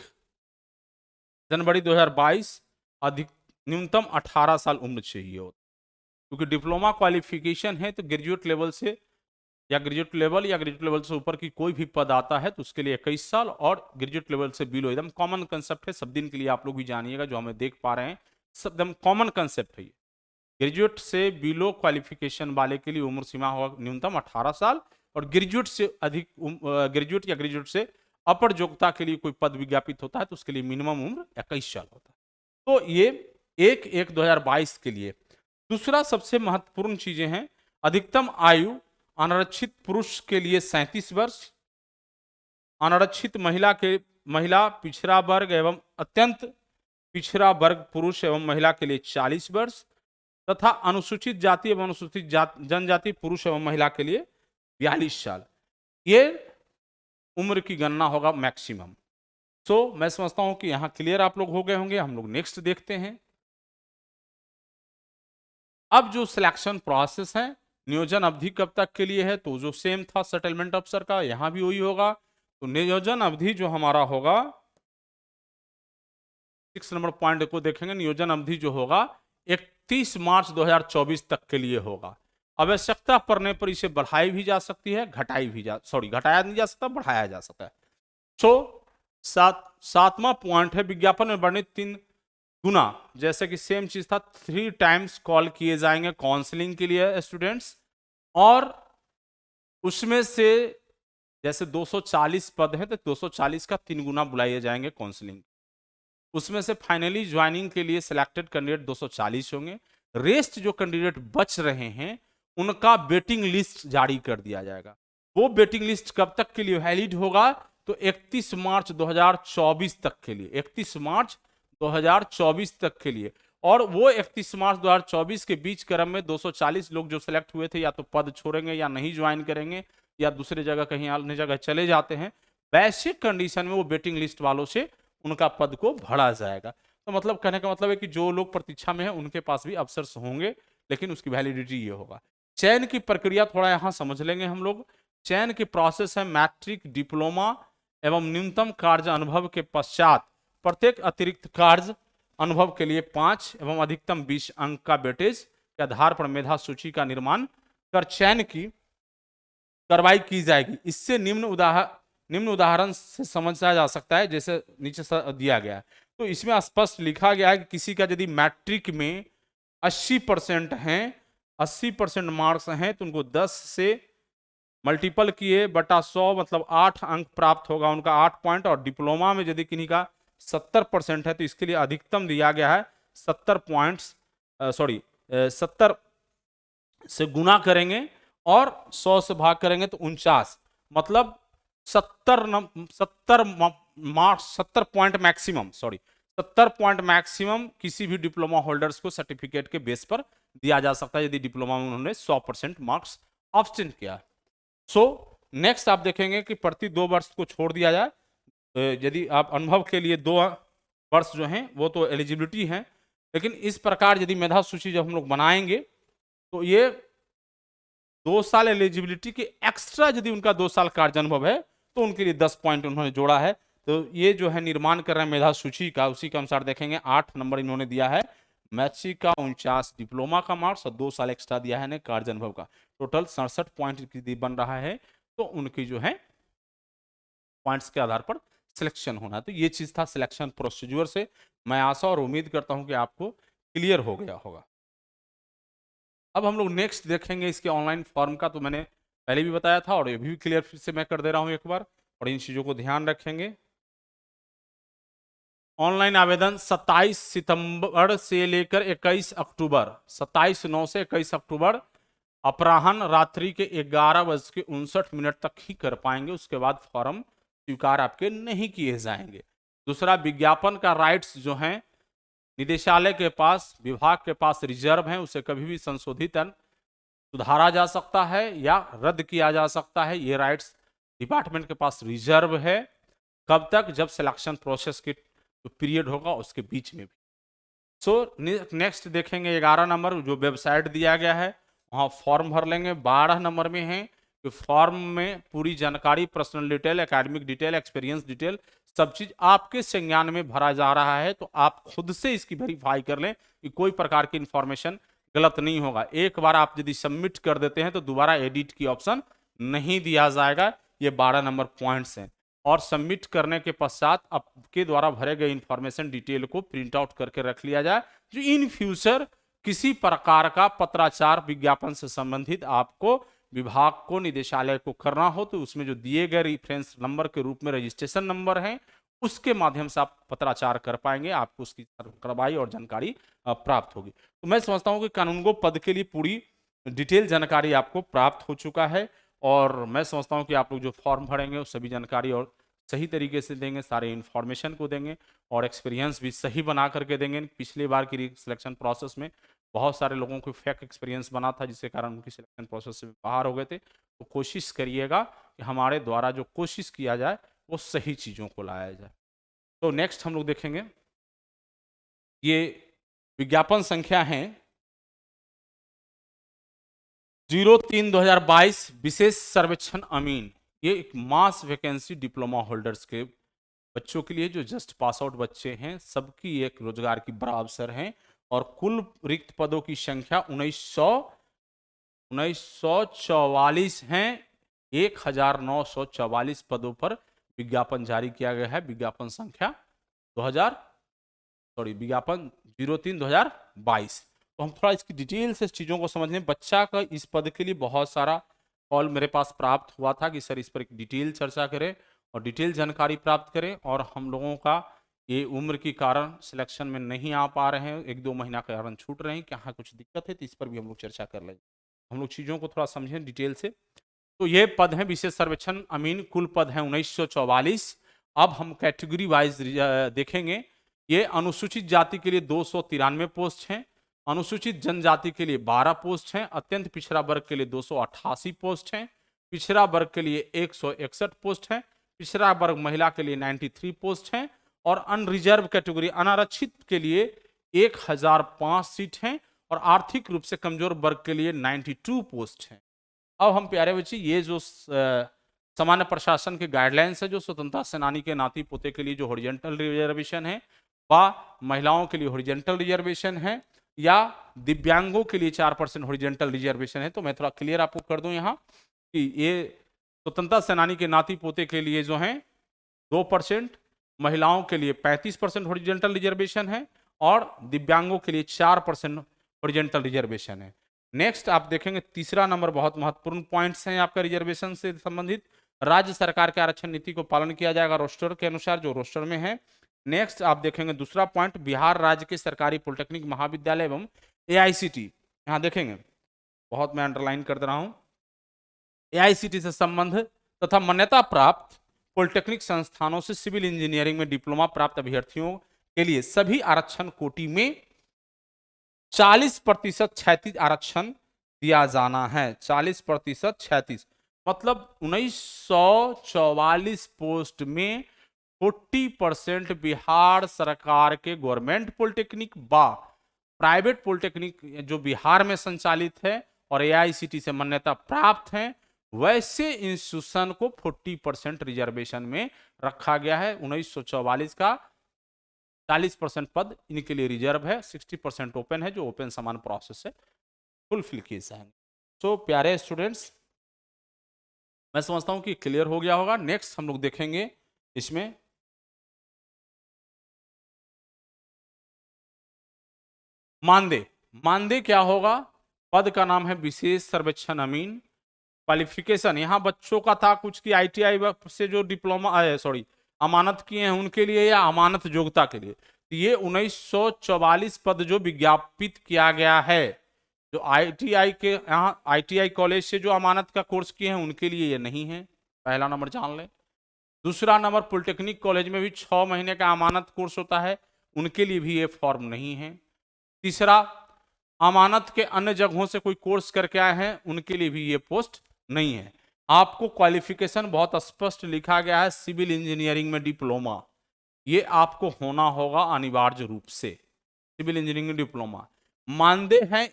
जनवरी 2022, अधिक न्यूनतम 18 साल उम्र चाहिए हो, क्योंकि डिप्लोमा क्वालिफिकेशन है तो ग्रेजुएट लेवल से या ग्रेजुएट लेवल से ऊपर की कोई भी पद आता है तो उसके लिए 21 साल, और ग्रेजुएट लेवल से बिलो एकदम कॉमन कंसेप्ट है, सब दिन के लिए आप लोग भी जानिएगा, जो हमें देख पा रहे हैं सब एकदम कॉमन कंसेप्ट है। ग्रेजुएट से बिलो क्वालिफिकेशन वाले के लिए उम्र सीमा होगा न्यूनतम 18 साल, और ग्रेजुएट से अधिक ग्रेजुएट या ग्रेजुएट से अपर योग्यता के लिए कोई पद विज्ञापित होता है तो उसके लिए मिनिमम उम्र 21 साल होता है। तो ये 1/1/2022 के लिए। दूसरा सबसे महत्वपूर्ण चीजें हैं, अधिकतम आयु अनारक्षित पुरुष के लिए 37 वर्ष, अनारक्षित महिला पिछड़ा वर्ग एवं अत्यंत पिछड़ा वर्ग पुरुष एवं महिला के लिए 40 वर्ष तथा अनुसूचित जाति एवं अनुसूचित जनजाति पुरुष एवं महिला के लिए 42 साल। ये उम्र की गणना होगा मैक्सिमम। मैं समझता हूं कि यहां क्लियर आप लोग हो गए होंगे। हम लोग नेक्स्ट देखते हैं। अब जो सिलेक्शन प्रोसेस है, नियोजन अवधि कब तक के लिए है, तो जो सेम था सेटलमेंट अफसर का, यहां भी वही होगा। तो नियोजन अवधि जो हमारा होगा, 6 नंबर पॉइंट को देखेंगे, नियोजन अवधि जो होगा 31 मार्च 2024 तक के लिए होगा। आवश्यकता पड़ने पर इसे बढ़ाई भी जा सकती है, घटाया नहीं जा सकता, बढ़ाया जा सकता है। सातवां पॉइंट है, विज्ञापन में वर्णित 3 गुना, जैसे कि सेम चीज था, 3 टाइम्स कॉल किए जाएंगे काउंसलिंग के लिए स्टूडेंट्स, और उसमें से जैसे 240 पद हैं तो 240 का 3 गुना बुलाए जाएंगे काउंसलिंग। उसमें से फाइनली ज्वाइनिंग के लिए सिलेक्टेड कैंडिडेट 240 होंगे। रेस्ट जो कैंडिडेट बच रहे हैं उनका वेटिंग लिस्ट जारी कर दिया जाएगा। वो वेटिंग लिस्ट कब तक के लिए वैलिड होगा, तो 31 मार्च 2024 तक के लिए, 31 मार्च 2024 तक के लिए। और वो 31 मार्च 2024 के बीच क्रम में 240 लोग जो सिलेक्ट हुए थे या तो पद छोड़ेंगे या नहीं ज्वाइन करेंगे या दूसरी जगह कहीं अन्य जगह चले जाते हैं। वैसे कंडीशन में वो वेटिंग लिस्ट वालों से उनका पद को भरा जाएगा। तो मतलब कहने का मतलब है कि जो लोग प्रतीक्षा में हैं उनके पास भी अवसर होंगे, लेकिन उसकी वैलिडिटी ये होगा। चयन की प्रक्रिया थोड़ा यहां समझ लेंगे हम लोग। चयन की प्रोसेस है मैट्रिक, डिप्लोमा एवं न्यूनतम कार्य अनुभव के पश्चात प्रत्येक अतिरिक्त कार्य अनुभव के लिए 5 एवं अधिकतम 20 अंक का वेटेज के आधार पर मेधा सूची का निर्माण कर चयन की कार्रवाई की जाएगी। इससे निम्न उदाहरण से समझा जा सकता है, जैसे नीचे दिया गया है। तो इसमें स्पष्ट लिखा गया है कि किसी का यदि मैट्रिक में 80% हैं, 80% मार्क्स हैं, तो उनको 10 से मल्टीपल किए बटा 100 मतलब 8 अंक प्राप्त होगा, उनका 8 पॉइंट। और डिप्लोमा में यदि किन्हीं का 70% है तो इसके लिए अधिकतम दिया गया है 70 पॉइंट्स, 70 से गुना करेंगे और 100 से भाग करेंगे तो 49, मतलब 70 पॉइंट मैक्सिमम 70 पॉइंट मैक्सिमम किसी भी डिप्लोमा होल्डर्स को सर्टिफिकेट के बेस पर दिया जा सकता है यदि डिप्लोमा में उन्होंने 100% मार्क्स ऑब्टेन किया। नेक्स्ट आप देखेंगे कि प्रति 2 वर्ष को छोड़ दिया जाए। यदि आप अनुभव के लिए 2 वर्ष जो हैं वो तो एलिजिबिलिटी है, लेकिन इस प्रकार यदि मेधा सूची जब हम लोग बनाएंगे तो ये 2 साल एलिजिबिलिटी के एक्स्ट्रा यदि उनका 2 साल कार्य अनुभव है तो उनके लिए 10 पॉइंट उन्होंने जोड़ा है। तो ये जो है निर्माण कर रहे हैं मेधा सूची का, उसी के अनुसार देखेंगे 8 नंबर इन्होंने दिया है मैट्रिक का, 49 डिप्लोमा का मार्क्स और 2 साल एक्स्ट्रा दिया है कार्य अनुभव का, टोटल 67 पॉइंट बन रहा है। तो उनकी जो है पॉइंट्स के आधार पर सिलेक्शन होना है। तो ये चीज था सिलेक्शन प्रोसीजर से। मैं आशा और उम्मीद करता हूं कि आपको क्लियर हो गया होगा। अब हम लोग नेक्स्ट देखेंगे इसके ऑनलाइन फॉर्म का। तो मैंने पहले भी बताया था और ये भी क्लियर फिर से मैं कर दे रहा हूं एक बार, और इन चीजों को ध्यान रखेंगे। ऑनलाइन आवेदन 27 सितंबर से लेकर 21 अक्टूबर, 27/9 से 21 अक्टूबर अपराह्न रात्रि के 11:59 तक ही कर पाएंगे। उसके बाद फॉर्म स्वीकार आपके नहीं किए जाएंगे। दूसरा, विज्ञापन का राइट्स जो है निदेशालय के पास, विभाग के पास रिजर्व है, उसे कभी भी संशोधित सुधारा जा सकता है या रद्द किया जा सकता है। ये राइट्स डिपार्टमेंट के पास रिजर्व है। कब तक? जब सिलेक्शन प्रोसेस की जो पीरियड होगा उसके बीच में भी। नेक्स्ट देखेंगे 11 नंबर जो वेबसाइट दिया गया है वहां फॉर्म भर लेंगे। 12 नंबर में है कि फॉर्म में पूरी जानकारी, personal detail, academic detail, experience detail, सब चीज आपके संज्ञान में भरा जा रहा है। तो आप खुद से इसकी वेरीफाई कर लें कि कोई प्रकार की इंफॉर्मेशन गलत नहीं होगा। एक बार आप यदि सबमिट कर देते हैं तो दोबारा एडिट की ऑप्शन नहीं दिया जाएगा। ये 12 नंबर पॉइंट्स हैं। और सबमिट करने के पश्चात आपके द्वारा भरे गए इंफॉर्मेशन डिटेल को प्रिंट आउट करके रख लिया जाए, जो इन फ्यूचर किसी प्रकार का पत्राचार विज्ञापन से संबंधित आपको विभाग को, निदेशालय को करना हो तो उसमें जो दिए गए रेफरेंस नंबर के रूप में रजिस्ट्रेशन नंबर है उसके माध्यम से आप पत्राचार कर पाएंगे, आपको उसकी कार्रवाई और जानकारी प्राप्त होगी। तो मैं समझता हूं कि कानूनगो पद के लिए पूरी डिटेल जानकारी आपको प्राप्त हो चुका है, और मैं समझता हूं कि आप लोग जो फॉर्म भरेंगे वो सभी जानकारी और सही तरीके से देंगे, सारे इन्फॉर्मेशन को देंगे, और एक्सपीरियंस भी सही बना करके देंगे। पिछली बार की सिलेक्शन प्रोसेस में बहुत सारे लोगों को फेक एक्सपीरियंस बना था, जिसके कारण उनकी सिलेक्शन प्रोसेस से बाहर हो गए थे। तो कोशिश करिएगा कि हमारे द्वारा जो कोशिश किया जाए वो सही चीज़ों को लाया जाए। तो नेक्स्ट हम लोग देखेंगे, ये विज्ञापन संख्या है 03/2022 विशेष सर्वेक्षण अमीन। ये एक मास वैकेंसी डिप्लोमा होल्डर्स के बच्चों के लिए, जो जस्ट पास आउट बच्चे हैं, सबकी एक रोजगार की बड़ा अवसर है। और कुल रिक्त पदों की संख्या 1944 हैं। 1944 पदों पर विज्ञापन जारी किया गया है। विज्ञापन संख्या विज्ञापन 03/2022। तो हम थोड़ा इसकी डिटेल से चीज़ों को समझ लें। बच्चा का इस पद के लिए बहुत सारा कॉल मेरे पास प्राप्त हुआ था कि सर इस पर एक डिटेल चर्चा करें और डिटेल जानकारी प्राप्त करें, और हम लोगों का ये उम्र के कारण सिलेक्शन में नहीं आ पा रहे हैं, 1-2 महीना के कारण छूट रहे हैं, क्या कुछ दिक्कत है, तो इस पर भी हम लोग चर्चा कर लेंगे। हम लोग चीज़ों को थोड़ा समझें डिटेल से। तो ये पद है विशेष सर्वेक्षण अमीन, कुल पद है 1944। अब हम कैटेगरी वाइज देखेंगे। ये अनुसूचित जाति के लिए 293 पोस्ट हैं, अनुसूचित जनजाति के लिए 12 पोस्ट हैं, अत्यंत पिछड़ा वर्ग के लिए 288 पोस्ट हैं, पिछड़ा वर्ग के लिए 161 पोस्ट हैं, पिछड़ा वर्ग महिला के लिए 93 पोस्ट हैं, और अनरिजर्व कैटेगरी अनारक्षित के लिए 1005 सीट हैं, और आर्थिक रूप से कमजोर वर्ग के लिए 92 पोस्ट हैं। अब हम प्यारे बच्चे, ये जो सामान्य प्रशासन के गाइडलाइंस है, जो स्वतंत्रता सेनानी के नाती पोते के लिए जो हॉरिजेंटल रिजर्वेशन है, व महिलाओं के लिए हॉरिजेंटल रिजर्वेशन है, या दिव्यांगों के लिए 4% हॉरिजेंटल रिजर्वेशन है। तो मैं थोड़ा क्लियर आपको कर दूं यहाँ कि ये स्वतंत्रता सेनानी के नाती पोते के लिए जो है 2%, महिलाओं के लिए 35% हॉरिजेंटल रिजर्वेशन है, और दिव्यांगों के लिए 4% हॉरिजेंटल रिजर्वेशन है। नेक्स्ट आप देखेंगे, तीसरा नंबर बहुत महत्वपूर्ण पॉइंट्स हैं आपका रिजर्वेशन से संबंधित। राज्य सरकार के आरक्षण नीति को पालन किया जाएगा रोस्टर के अनुसार, जो रोस्टर में है। नेक्स्ट आप देखेंगे दूसरा पॉइंट, बिहार राज्य के सरकारी पॉलिटेक्निक महाविद्यालय एवं एआईसीटी, यहां देखेंगे बहुत मैं अंडरलाइन कर दे रहा हूं, एआईसीटी से संबंध तथा मान्यता प्राप्त पॉलिटेक्निक संस्थानों से सिविल इंजीनियरिंग में डिप्लोमा प्राप्त अभ्यर्थियों के लिए सभी आरक्षण कोटि में 40% क्षैतिज आरक्षण दिया जाना है। 40% क्षैतिज मतलब 1944 पोस्ट में 40% बिहार सरकार के गवर्नमेंट पॉलिटेक्निक व प्राइवेट पॉलिटेक्निक जो बिहार में संचालित है और एआईसीटी से मान्यता प्राप्त है, वैसे इंस्टीट्यूशन को 40% रिजर्वेशन में रखा गया है। 1944 का 40% पद इनके लिए रिजर्व है, 60% ओपन है, जो ओपन समान प्रोसेस है, फुलफिल किए जाएंगे। तो प्यारे स्टूडेंट्स, मैं समझता हूं कि क्लियर हो गया होगा। नेक्स्ट हम लोग देखेंगे इसमें मानदेय। मानदेय क्या होगा? पद का नाम है विशेष सर्वेक्षण अमीन। क्वालिफिकेशन यहाँ बच्चों का था कुछ की आईटीआई से जो डिप्लोमा अमानत किए हैं उनके लिए, या अमानत योग्यता के लिए। तो ये 1944 पद जो विज्ञापित किया गया है, जो आईटीआई के यहाँ आईटीआई कॉलेज से जो अमानत का कोर्स किए हैं उनके लिए ये नहीं है, पहला नंबर जान लें। दूसरा नंबर, पॉलिटेक्निक कॉलेज में भी 6 महीने का अमानत कोर्स होता है, उनके लिए भी ये फॉर्म नहीं है। तीसरा, अमानत के अन्य जगहों से कोई कोर्स करके आए हैं, उनके लिए भी ये पोस्ट नहीं है। आपको क्वालिफिकेशन बहुत स्पष्ट लिखा गया है, सिविल इंजीनियरिंग में डिप्लोमा, ये आपको होना होगा अनिवार्य रूप से, सिविल इंजीनियरिंग डिप्लोमा। मानदेय है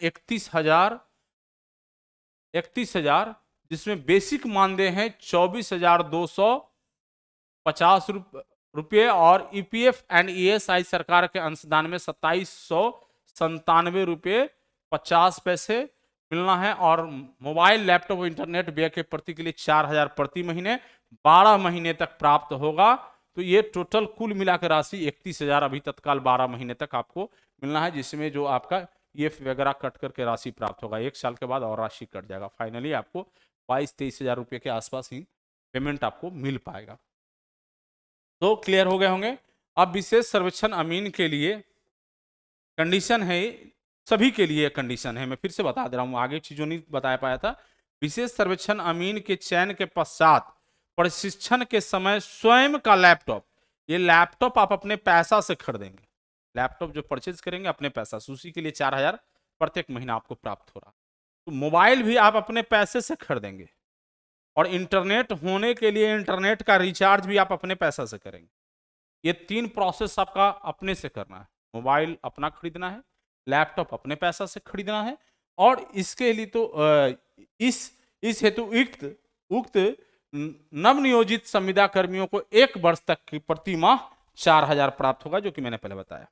31,000, जिसमें बेसिक मानदेय है 24,250 रुपये, और ईपीएफ एंड ईएसआई सरकार के अंशदान में 2797 रुपये 50 पैसे मिलना है, और मोबाइल लैपटॉप इंटरनेट व्यय के प्रति के लिए 4,000 प्रति महीने 12 महीने तक प्राप्त होगा। तो ये टोटल कुल मिलाकर राशि 31,000 अभी तत्काल 12 महीने तक आपको मिलना है, जिसमें जो आपका ईएफ वगैरह कट करके राशि प्राप्त होगा। 1 साल के बाद और राशि कट जाएगा, फाइनली आपको 22-23 हजार रुपये के आसपास ही पेमेंट आपको मिल पाएगा। तो क्लियर हो गए होंगे। अब विशेष सर्वेक्षण अमीन के लिए कंडीशन है, सभी के लिए कंडीशन है, मैं फिर से बता दे रहा हूं, आगे चीजों नहीं बता पाया था। विशेष सर्वेक्षण अमीन के चयन के पश्चात प्रशिक्षण के समय स्वयं का लैपटॉप, ये लैपटॉप आप अपने पैसा से खरीदेंगे, लैपटॉप जो परचेज करेंगे अपने पैसा से, उसी के लिए 4,000 प्रत्येक महीना आपको प्राप्त हो रहा। तो मोबाइल भी आप अपने पैसे से खरीदेंगे, और इंटरनेट होने के लिए इंटरनेट का रिचार्ज भी आप अपने पैसा से करेंगे। ये 3 प्रोसेस आपका अपने से करना है। मोबाइल अपना खरीदना है, लैपटॉप अपने पैसा से खरीदना है, और इसके लिए तो इस हेतु उक्त नवनियोजित संविदा कर्मियों को 1 वर्ष तक की प्रति माह 4,000 प्राप्त होगा, जो कि मैंने पहले बताया।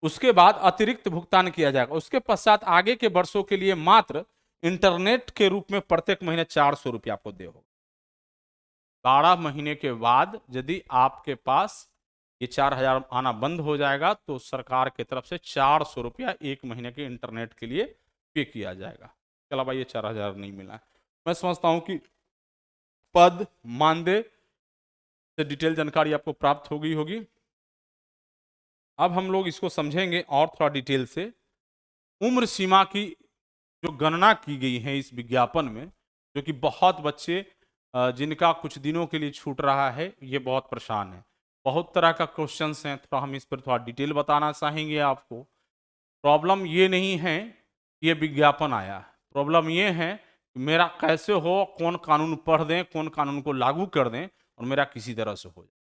उसके बाद अतिरिक्त भुगतान किया जाएगा। उसके पश्चात आगे के वर्षों के लिए मात्र इंटरनेट के रूप में प्रत्येक महीने 400 रुपया आपको दे होगा। 12 महीने के बाद यदि आपके पास ये 4,000 आना बंद हो जाएगा, तो सरकार की तरफ से 400 रुपया 1 महीने के इंटरनेट के लिए पे किया जाएगा। चला भाई, ये 4,000 नहीं मिला है। मैं समझता हूं कि पद मानदेय से डिटेल जानकारी आपको प्राप्त हो गई होगी। अब हम लोग इसको समझेंगे और थोड़ा डिटेल से। उम्र सीमा की जो गणना की गई है इस विज्ञापन में, जो कि बहुत बच्चे जिनका कुछ दिनों के लिए छूट रहा है, ये बहुत परेशान है। बहुत तरह का क्वेश्चंस हैं, थोड़ा हम इस पर थोड़ा डिटेल बताना चाहेंगे आपको। प्रॉब्लम ये नहीं है कि ये विज्ञापन आया, प्रॉब्लम ये है कि मेरा कैसे हो, कौन कानून पढ़ दें, कौन कानून को लागू कर दें और मेरा किसी तरह से हो जाए।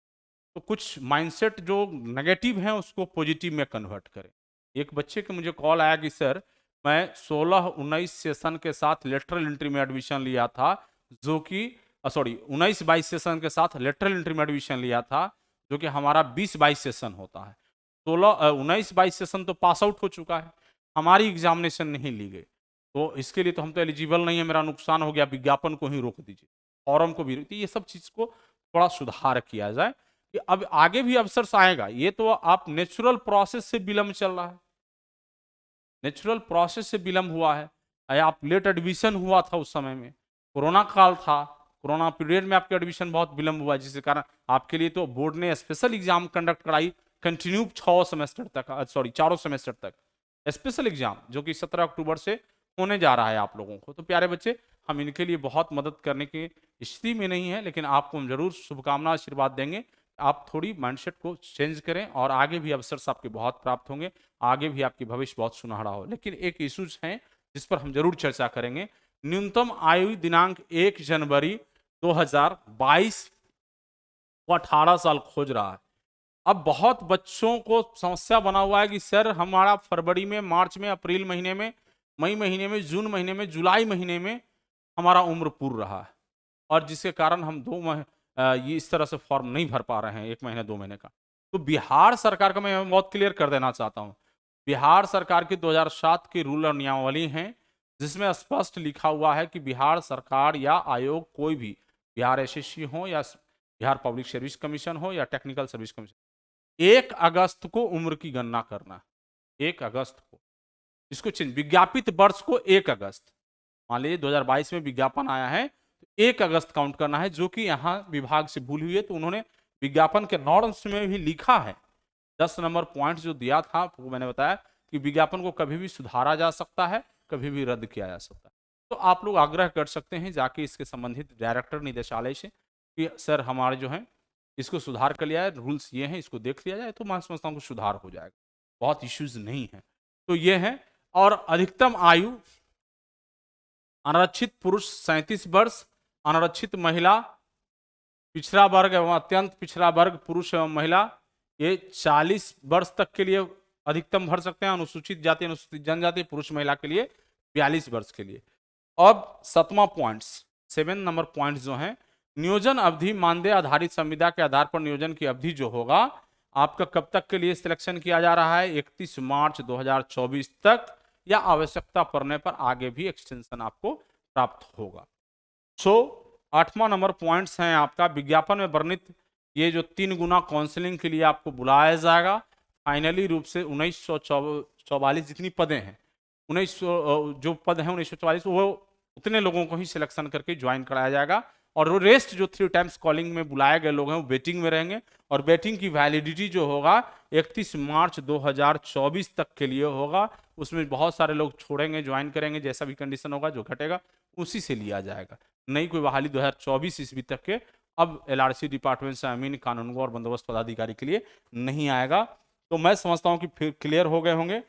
तो कुछ माइंडसेट जो नेगेटिव है उसको पॉजिटिव में कन्वर्ट करें। एक बच्चे के मुझे कॉल आया कि सर, मैं 16-19 सेशन के साथ लेटरल एंट्री में एडमिशन लिया था, जो कि 19-22 सेशन के साथ लेटरल एंट्री में एडमिशन लिया था, जो कि हमारा 20-22 सेशन होता है। 19-22 सेशन तो पास आउट हो चुका है, हमारी एग्जामिनेशन नहीं ली गई, तो इसके लिए तो हम तो एलिजिबल नहीं है, मेरा नुकसान हो गया, विज्ञापन को ही रोक दीजिए, फॉर्म को भी। ये सब चीज को थोड़ा सुधार किया जाए कि अब आगे भी अवसर आएगा। ये तो आप नेचुरल प्रोसेस से विलंब चल रहा है, नेचुरल प्रोसेस से विलंब हुआ है। आप लेट एडमिशन हुआ था उस समय में, कोरोना काल था, कोरोना पीरियड में आपका एडमिशन बहुत विलंब हुआ, जिसके कारण आपके लिए तो बोर्ड ने स्पेशल एग्जाम कंडक्ट कराई, कंटिन्यू 4 सेमेस्टर तक, 4 सेमेस्टर तक स्पेशल एग्जाम, जो कि 17 अक्टूबर से होने जा रहा है आप लोगों को। तो प्यारे बच्चे, हम इनके लिए बहुत मदद करने की स्थिति में नहीं है, लेकिन आपको हम जरूर शुभकामना आशीर्वाद देंगे। आप थोड़ी माइंडसेट को चेंज करें और आगे भी अवसर आपके बहुत प्राप्त होंगे, आगे भी आपकी भविष्य बहुत सुनहरा हो। लेकिन एक इश्यूज हैं जिस पर हम जरूर चर्चा करेंगे। न्यूनतम आयु दिनांक 1 जनवरी 2022 को 18 साल खोज रहा है। अब बहुत बच्चों को समस्या बना हुआ है कि सर, हमारा फरवरी में, मार्च में, अप्रैल महीने में, मई महीने में, जून महीने में, जुलाई महीने में हमारा उम्र पूर्ण रहा है, और जिसके कारण हम ये इस तरह से फॉर्म नहीं भर पा रहे हैं 1 महीने 2 महीने का। तो बिहार सरकार का मैं बहुत क्लियर कर देना चाहता हूँ, बिहार सरकार की 2007 की रूल और नियमावली हैं, जिसमें स्पष्ट लिखा हुआ है कि बिहार सरकार या आयोग, कोई भी, बिहार एसएससी हो या बिहार पब्लिक सर्विस कमीशन हो या टेक्निकल सर्विस कमीशन, 1 अगस्त को उम्र की गणना करना है। 1 अगस्त को इसको चेंज, विज्ञापित वर्ष को 1 अगस्त, मान लीजिए 2022 में विज्ञापन आया है, तो 1 अगस्त काउंट करना है, जो कि यहाँ विभाग से भूल हुई है। तो उन्होंने विज्ञापन के नॉर्म्स में भी लिखा है, 10 नंबर पॉइंट जो दिया था, वो मैंने बताया कि विज्ञापन को कभी भी सुधारा जा सकता है, कभी भी रद्द किया जा सकता है। तो आप लोग आग्रह कर सकते हैं जाके इसके संबंधित डायरेक्टर निदेशालय से कि सर, हमारे जो है इसको सुधार कर लिया है, रूल्स ये हैं, इसको देख लिया जाए, तो मैं समझता हूँ कि सुधार हो जाएगा, बहुत इश्यूज नहीं है। तो ये है। और अधिकतम आयु अनारक्षित पुरुष 37 वर्ष, अनारक्षित महिला, पिछड़ा वर्ग एवं अत्यंत पिछड़ा वर्ग पुरुष एवं महिला, ये 40 वर्ष तक के लिए अधिकतम भर सकते हैं। अनुसूचित जाति, अनुसूचित जनजाति, पुरुष महिला के लिए 42 वर्ष के लिए। अब 7वां पॉइंट्स, 7 नंबर पॉइंट जो है, नियोजन अवधि मानदेय आधारित संविदा के आधार पर नियोजन की अवधि जो होगा, आपका कब तक के लिए सिलेक्शन किया जा रहा है, 31 मार्च 2024 तक, या आवश्यकता पड़ने पर आगे भी एक्सटेंशन आपको प्राप्त होगा। 8वां नंबर पॉइंट्स हैं आपका, विज्ञापन में वर्णित ये जो 3 गुना काउंसलिंग के लिए आपको बुलाया जाएगा। फाइनली रूप से 1944 जितनी पदें हैं, 1900 जो पद हैं 1944, वो उतने लोगों को ही सिलेक्शन करके ज्वाइन कराया जाएगा। और वो रेस्ट जो 3 टाइम्स कॉलिंग में बुलाए गए लोग हैं वो वेटिंग में रहेंगे, और वेटिंग की वैलिडिटी जो होगा 31 मार्च 2024 तक के लिए होगा। उसमें बहुत सारे लोग छोड़ेंगे, ज्वाइन करेंगे, जैसा भी कंडीशन होगा जो घटेगा उसी से लिया जाएगा, नहीं कोई बहाली 2024 ईस्वी तक के अब एलआरसी डिपार्टमेंट से अमीन कानूनगो और बंदोबस्त पदाधिकारी के लिए नहीं आएगा। तो मैं समझता हूं कि फिर क्लियर हो गए होंगे।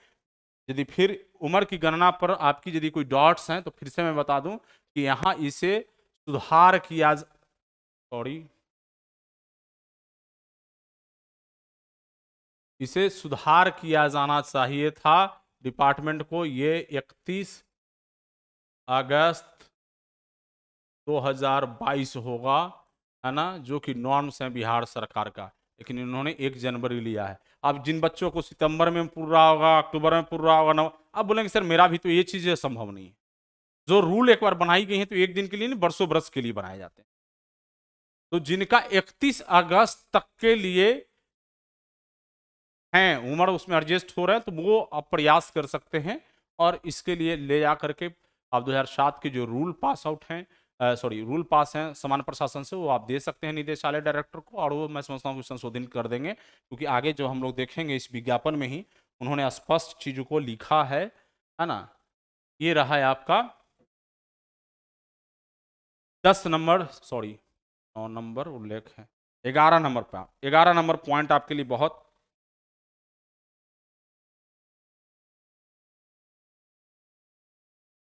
यदि फिर उम्र की गणना पर आपकी यदि कोई डॉट्स हैं तो फिर से मैं बता दूं कि यहां इसे सुधार किया, सॉरी, इसे सुधार किया जाना चाहिए था डिपार्टमेंट को। ये 31 अगस्त 2022 होगा, है ना, जो कि नॉर्म्स है बिहार सरकार का, लेकिन इन्होंने 1 जनवरी लिया है। अब जिन बच्चों को सितंबर में पूरा होगा, अक्टूबर में पूरा होगा, नव, अब बोलेंगे सर मेरा भी तो ये चीज़ें संभव नहीं है। जो रूल एक बार बनाई गई है तो एक दिन के लिए नहीं, बरसों बरस के लिए बनाए जाते हैं। तो जिनका 31 अगस्त तक के लिए हैं, उम्र उसमें एडजस्ट हो रहा है, तो वो आप प्रयास कर सकते हैं और इसके लिए ले जा करके आप 2007 के जो रूल पास आउट हैं, सॉरी रूल पास हैं सामान्य प्रशासन से, वो आप दे सकते हैं निदेशालय डायरेक्टर को, और वो मैं समझता हूँ कि संशोधन कर देंगे, क्योंकि आगे जो हम लोग देखेंगे इस विज्ञापन में ही उन्होंने स्पष्ट चीजों को लिखा है ना। ये रहा है आपका 10 नंबर, सॉरी 9 नंबर उल्लेख है, 11 नंबर पे, 11 नंबर पॉइंट आपके लिए बहुत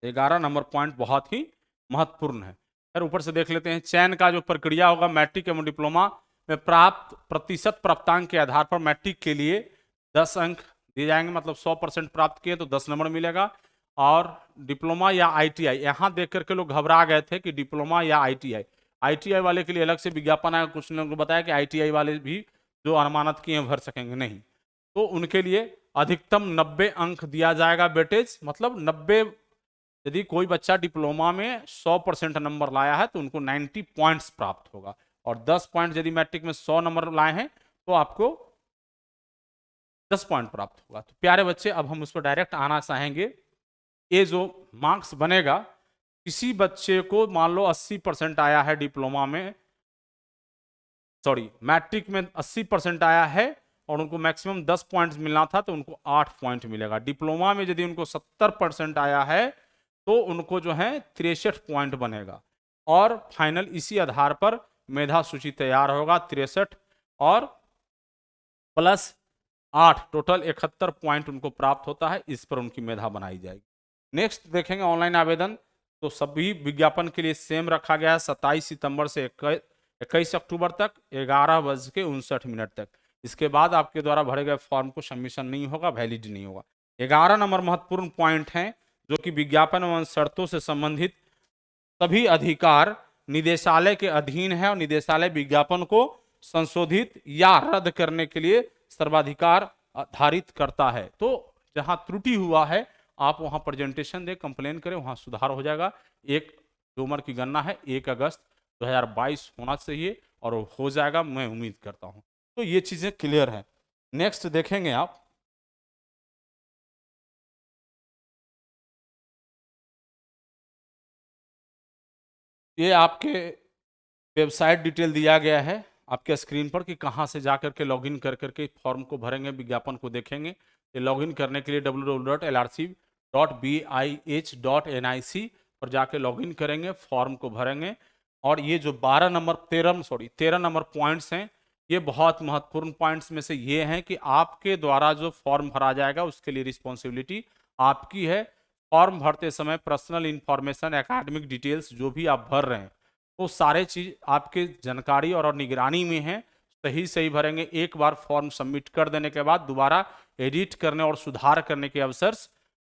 11 नंबर पॉइंट बहुत ही महत्वपूर्ण है। फिर ऊपर से देख लेते हैं चयन का जो प्रक्रिया होगा, मैट्रिक एवं डिप्लोमा में प्राप्त प्रतिशत प्राप्तांक के आधार पर मैट्रिक के लिए 10 अंक दिए जाएंगे, मतलब 100% प्राप्त किए तो 10 नंबर मिलेगा। और डिप्लोमा या आईटीआई, यहाँ देख करके लोग घबरा गए थे कि डिप्लोमा या आईटीआई, आईटीआई वाले के लिए अलग से विज्ञापन आया, कुछ लोगों को बताया कि आईटीआई वाले भी जो अनुमानित किए भर सकेंगे, नहीं, तो उनके लिए अधिकतम 90 अंक दिया जाएगा वेटेज, मतलब 90, यदि कोई बच्चा डिप्लोमा में 100% नंबर लाया है तो उनको 90 पॉइंट्स प्राप्त होगा, और 10 पॉइंट यदि मैट्रिक में 100 नंबर लाए हैं तो आपको 10 पॉइंट प्राप्त होगा। तो प्यारे बच्चे, अब हम उस पर डायरेक्ट आना चाहेंगे। ये जो मार्क्स बनेगा, किसी बच्चे को मान लो 80% आया है डिप्लोमा में, सॉरी मैट्रिक में 80% आया है और उनको मैक्सिमम 10 पॉइंट्स मिलना था तो उनको 8 पॉइंट मिलेगा। डिप्लोमा में यदि उनको 70% आया है तो उनको जो है 63 पॉइंट बनेगा, और फाइनल इसी आधार पर मेधा सूची तैयार होगा, 63 और प्लस 8, टोटल 71 पॉइंट उनको प्राप्त होता है, इस पर उनकी मेधा बनाई जाएगी। नेक्स्ट देखेंगे ऑनलाइन आवेदन, तो सभी विज्ञापन के लिए सेम रखा गया है, 27 सितंबर से 21 अक्टूबर तक 11:59 तक। इसके बाद आपके द्वारा भरे गए फॉर्म को सबमिशन नहीं होगा, वैलिड नहीं होगा। 11 नंबर महत्वपूर्ण पॉइंट हैं जो कि विज्ञापन एवं शर्तों से संबंधित सभी अधिकार निदेशालय के अधीन है, और निदेशालय विज्ञापन को संशोधित या रद्द करने के लिए सर्वाधिकार धारित करता है। तो जहां त्रुटि हुआ है आप वहां प्रेजेंटेशन दे, कंप्लेन करें, वहां सुधार हो जाएगा। एक जो उम्र की गणना है 1 अगस्त 2022 होना चाहिए और हो जाएगा, मैं उम्मीद करता हूं। तो ये चीजें क्लियर है। नेक्स्ट देखेंगे आप, ये आपके वेबसाइट डिटेल दिया गया है आपके स्क्रीन पर कि कहाँ से जा करके लॉगिन कर करके फॉर्म को भरेंगे, विज्ञापन को देखेंगे। ये लॉगिन करने के लिए www.lrc.bih.nic पर जाके लॉगिन करेंगे, फॉर्म को भरेंगे। और ये जो 13 नंबर पॉइंट्स हैं, ये बहुत महत्वपूर्ण पॉइंट्स में से ये हैं कि आपके द्वारा जो फॉर्म भरा जाएगा उसके लिए रिस्पॉन्सिबिलिटी आपकी है। फॉर्म भरते समय पर्सनल इंफॉर्मेशन, एकेडमिक डिटेल्स जो भी आप भर रहे हैं वो सारे चीज आपके जानकारी और निगरानी में है, सही सही भरेंगे। एक बार फॉर्म सबमिट कर देने के बाद दोबारा एडिट करने और सुधार करने के अवसर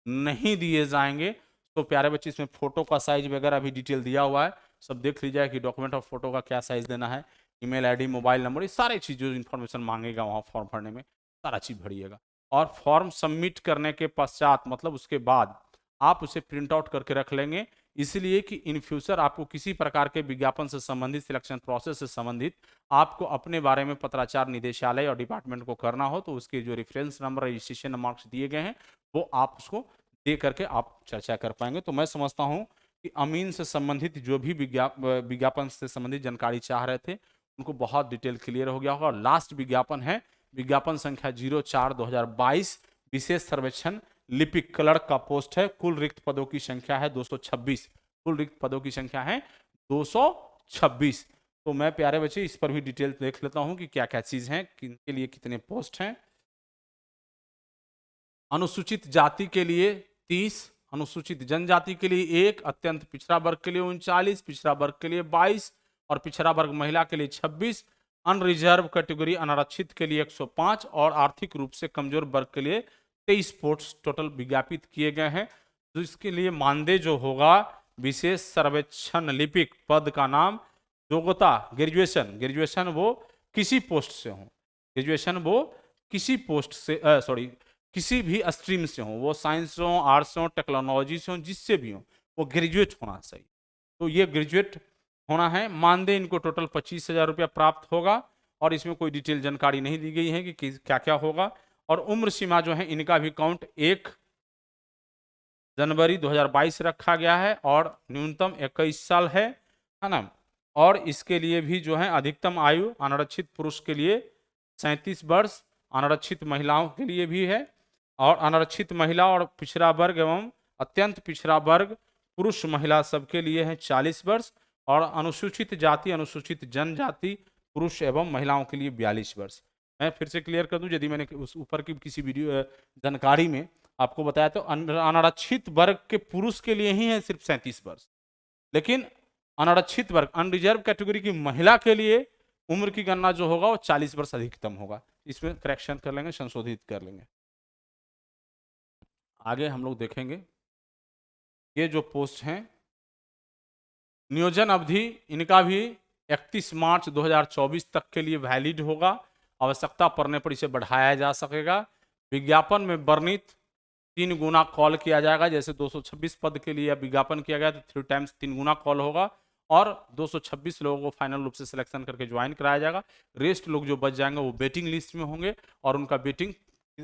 नहीं दिए जाएंगे। तो प्यारे बच्चे, इसमें फोटो का साइज वगैरह भी डिटेल दिया हुआ है, सब देख लीजिए कि डॉक्यूमेंट और फोटो का क्या साइज देना है, ईमेल आईडी, मोबाइल नंबर, ये सारी चीज जो इन्फॉर्मेशन मांगेगा वहाँ फॉर्म भरने में सारा चीज भरिएगा। और फॉर्म सबमिट करने के पश्चात, मतलब उसके बाद आप उसे प्रिंट आउट करके रख लेंगे, इसलिए कि इन फ्यूचर आपको किसी प्रकार के विज्ञापन से संबंधित, सिलेक्शन प्रोसेस से संबंधित आपको अपने बारे में पत्राचार निदेशालय और डिपार्टमेंट को करना हो तो उसके जो रेफरेंस नंबर, रजिस्ट्रेशन मार्क्स दिए गए हैं वो आप उसको दे करके आप चर्चा कर पाएंगे। तो मैं समझता हूं कि अमीन से संबंधित जो भी विज्ञापन से संबंधित जानकारी चाह रहे थे उनको बहुत डिटेल क्लियर हो गया होगा। और लास्ट विज्ञापन है विज्ञापन संख्या 04/2022, विशेष सर्वेक्षण लिपिक क्लर्क का पोस्ट है। कुल रिक्त पदों की संख्या है 226। कुल रिक्त पदों की संख्या है 226। तो मैं प्यारे बच्चे इस पर भी डिटेल देख लेता हूं कि क्या क्या चीज है, किनके लिए कितने पोस्ट हैं। अनुसूचित जाति के लिए 30, अनुसूचित जनजाति के लिए 1, अत्यंत पिछड़ा वर्ग के लिए 39, पिछड़ा वर्ग के लिए 22 और पिछड़ा वर्ग महिला के लिए 26, अनरिजर्व कैटेगरी अनारक्षित के लिए 105 और आर्थिक रूप से कमजोर वर्ग के लिए 23 पोस्ट टोटल विज्ञापित किए गए हैं। तो इसके लिए मानदेय जो होगा, विशेष सर्वेक्षण लिपिक पद का नाम, योग्यता ग्रेजुएशन वो किसी पोस्ट से हो, ग्रेजुएशन वो किसी पोस्ट से सॉरी किसी भी स्ट्रीम से हो, वो साइंस हो, आर्ट्स हो, टेक्नोलॉजी से हो, जिससे भी हो, वो ग्रेजुएट होना चाहिए। तो ये ग्रेजुएट होना है। मानदेय इनको टोटल 25,000 रुपया प्राप्त होगा और इसमें कोई डिटेल जानकारी नहीं दी गई है कि क्या क्या होगा। और उम्र सीमा जो है इनका भी काउंट 1 जनवरी 2022 रखा गया है और न्यूनतम 21 साल है ना। और इसके लिए भी जो है अधिकतम आयु अनारक्षित पुरुष के लिए 37 वर्ष, अनारक्षित महिलाओं के लिए भी है, और अनारक्षित महिला और पिछड़ा वर्ग एवं अत्यंत पिछड़ा वर्ग पुरुष महिला सबके लिए है 40 वर्ष, और अनुसूचित जाति अनुसूचित जनजाति पुरुष एवं महिलाओं के लिए 42 वर्ष। मैं फिर से क्लियर कर दूं, यदि मैंने उस ऊपर की किसी वीडियो जानकारी में आपको बताया तो अनारक्षित वर्ग के पुरुष के लिए ही है सिर्फ 37 वर्ष, लेकिन अनारक्षित वर्ग अनरिजर्व कैटेगरी की महिला के लिए उम्र की गणना जो होगा वो 40 वर्ष अधिकतम होगा। इसमें करेक्शन कर लेंगे, संशोधित कर लेंगे। आगे हम लोग देखेंगे ये जो पोस्ट हैं, नियोजन अवधि इनका भी 31 मार्च 2024 तक के लिए वैलिड होगा। आवश्यकता पड़ने पर इसे बढ़ाया जा सकेगा। विज्ञापन में वर्णित 3 गुना कॉल किया जाएगा। जैसे 226 पद के लिए विज्ञापन किया गया तो 3 टाइम्स 3 गुना कॉल होगा और 226 लोगों को फाइनल रूप से सिलेक्शन करके ज्वाइन कराया जाएगा। रेस्ट लोग जो बच जाएंगे वो वेटिंग लिस्ट में होंगे और उनका वेटिंग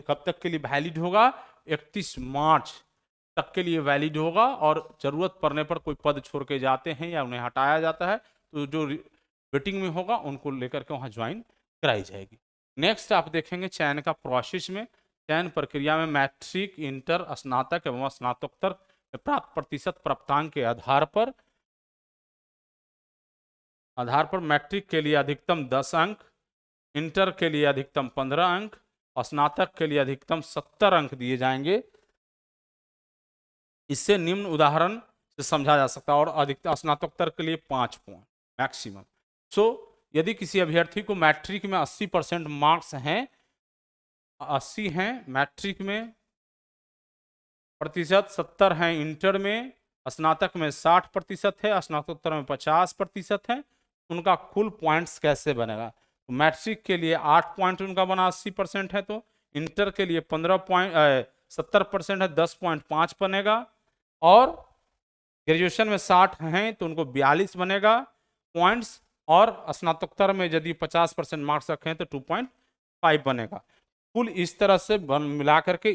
कब तक के लिए वैलिड होगा, 31 मार्च तक के लिए वैलिड होगा। और जरूरत पड़ने पर कोई पद छोड़ के जाते हैं या उन्हें हटाया जाता है तो जो वेटिंग में होगा उनको लेकर के वहां ज्वाइन कराई जाएगी। नेक्स्ट आप देखेंगे चयन का प्रोसेस में, चयन प्रक्रिया में मैट्रिक, इंटर, स्नातक एवं स्नातकोत्तर प्राप्त प्रतिशत प्राप्तांक के आधार पर मैट्रिक के लिए अधिकतम 10 अंक, इंटर के लिए अधिकतम 15 अंक और स्नातक के लिए अधिकतम 70 अंक दिए जाएंगे। इससे निम्न उदाहरण से समझा जा सकता है। और अधिकतम स्नातकोत्तर के लिए 5 पॉइंट मैक्सिमम। सो यदि किसी अभ्यर्थी को मैट्रिक में 80% मार्क्स हैं, 80 हैं मैट्रिक में प्रतिशत, 70 हैं इंटर में, स्नातक में 60% है, स्नातकोत्तर में 50% है, उनका कुल पॉइंट्स कैसे बनेगा। तो मैट्रिक के लिए 8 पॉइंट उनका बना 80% है, तो इंटर के लिए 70% है, 10.5 बनेगा। और ग्रेजुएशन में 60 हैं तो उनको 42 बनेगा पॉइंट्स, और स्नातकोत्तर में यदि 50% मार्क्स रखें तो 2.5 बनेगा। कुल इस तरह से मिला करके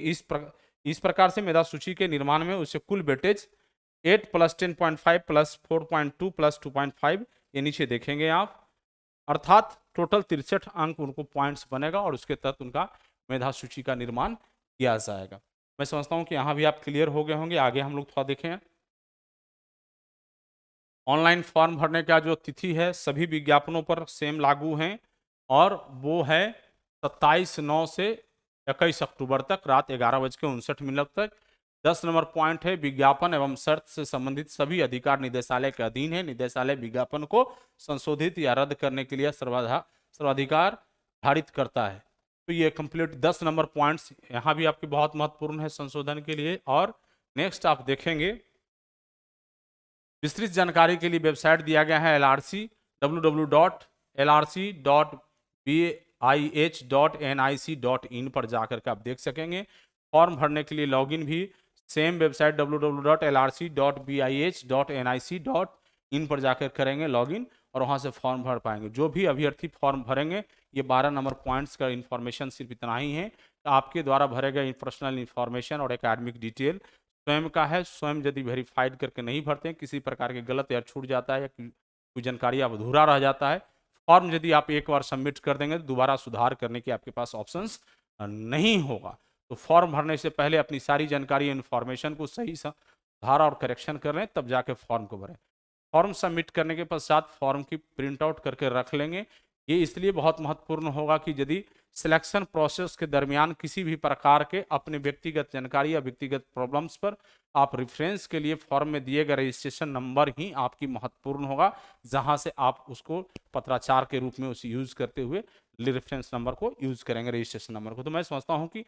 इस प्रकार से मेधा सूची के निर्माण में उसे कुल वेटेज 8 + 10.5 + 4.2 + 2.5 ये नीचे देखेंगे आप, अर्थात टोटल 63 अंक उनको पॉइंट्स बनेगा और उसके तहत उनका मेधा सूची का निर्माण किया जाएगा। मैं समझता हूं कि यहाँ भी आप क्लियर हो गए होंगे। आगे हम लोग थोड़ा देखें। ऑनलाइन फॉर्म भरने का जो तिथि है सभी विज्ञापनों पर सेम लागू हैं और वो है 27/9 से 21 अक्टूबर तक रात 11:59 तक। 10 नंबर पॉइंट है, विज्ञापन एवं शर्त से संबंधित सभी अधिकार निदेशालय के अधीन है। निदेशालय विज्ञापन को संशोधित या रद्द करने के लिए सर्वाधिकार धारित करता है। तो ये कंप्लीट 10 नंबर पॉइंट्स यहाँ भी आपके बहुत महत्वपूर्ण है संशोधन के लिए। और नेक्स्ट आप देखेंगे विस्तृत जानकारी के लिए वेबसाइट दिया गया है LRC, www.lrc.bih.nic.in पर जाकर के आप देख सकेंगे। फॉर्म भरने के लिए लॉगिन भी सेम वेबसाइट www.lrc.bih.nic.in पर जाकर करेंगे लॉगिन और वहां से फॉर्म भर पाएंगे। जो भी अभ्यर्थी फॉर्म भरेंगे, ये 12 नंबर पॉइंट्स का इन्फॉर्मेशन सिर्फ इतना ही है। तो आपके द्वारा भरे गए पर्सनल इन्फॉर्मेशन और एकेडमिक डिटेल स्वयं का है, स्वयं यदि वेरीफाइड करके नहीं भरते हैं, किसी प्रकार के गलत या छूट जाता है या कोई जानकारी अब अधूरा रह जाता है, फॉर्म यदि आप एक बार सबमिट कर देंगे तो दोबारा सुधार करने की आपके पास ऑप्शंस नहीं होगा। तो फॉर्म भरने से पहले अपनी सारी जानकारी इन्फॉर्मेशन को सही सुधार और करेक्शन कर लें, तब जाके फॉर्म को भरें। फॉर्म सबमिट करने के पश्चात फॉर्म की प्रिंट आउट करके रख लेंगे। ये इसलिए बहुत महत्वपूर्ण होगा कि यदि सिलेक्शन प्रोसेस के दरमियान किसी भी प्रकार के अपने व्यक्तिगत जानकारी या व्यक्तिगत प्रॉब्लम्स पर आप रेफरेंस के लिए फॉर्म में दिए गए रजिस्ट्रेशन नंबर ही आपकी महत्वपूर्ण होगा, जहां से आप उसको पत्राचार के रूप में उसे यूज करते हुए रेफरेंस नंबर को यूज करेंगे, रजिस्ट्रेशन नंबर को। तो मैं समझता हूं कि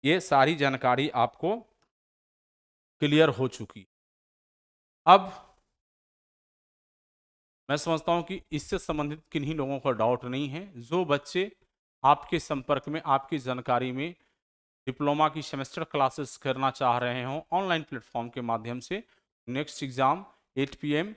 ये सारी जानकारी आपको क्लियर हो चुकी। अब मैं समझता हूं कि इससे संबंधित किन्हीं लोगों को डाउट नहीं है। जो बच्चे आपके संपर्क में, आपकी जानकारी में डिप्लोमा की सेमेस्टर क्लासेस करना चाह रहे हों ऑनलाइन प्लेटफॉर्म के माध्यम से, नेक्स्ट एग्जाम 8 PM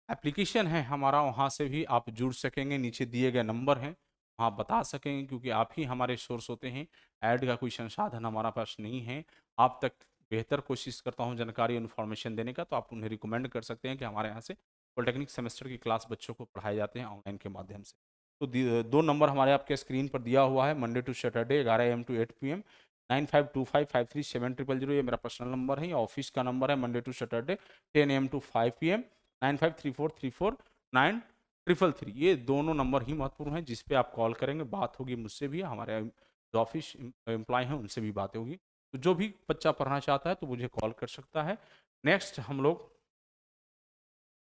एप्लीकेशन है हमारा, वहाँ से भी आप जुड़ सकेंगे। नीचे दिए गए नंबर हैं, वहाँ बता सकेंगे, क्योंकि आप ही हमारे सोर्स होते हैं। ऐड का कोई संसाधन हमारा पास नहीं है। आप तक बेहतर कोशिश करता हूँ जानकारी इन्फॉर्मेशन देने का, तो आप उन्हें रिकमेंड कर सकते हैं कि हमारे यहाँ से पॉलिटेक्निक सेमेस्टर की क्लास बच्चों को पढ़ाए जाते हैं ऑनलाइन के माध्यम से। तो दो नंबर हमारे आपके स्क्रीन पर दिया हुआ है, Monday to Saturday 11 AM to 8 PM, 9525537000। ये मेरा पर्सनल नंबर है। ये ऑफिस का नंबर है, Monday to Saturday 10 AM to 5 PM, 9534349333। ये दोनों नंबर ही महत्वपूर्ण हैं जिस पे आप कॉल करेंगे, बात होगी मुझसे भी, हमारे जो ऑफिस एम्प्लॉय हैं उनसे भी बातें होगी। तो जो भी बच्चा पढ़ना चाहता है तो मुझे कॉल कर सकता है। नेक्स्ट हम लोग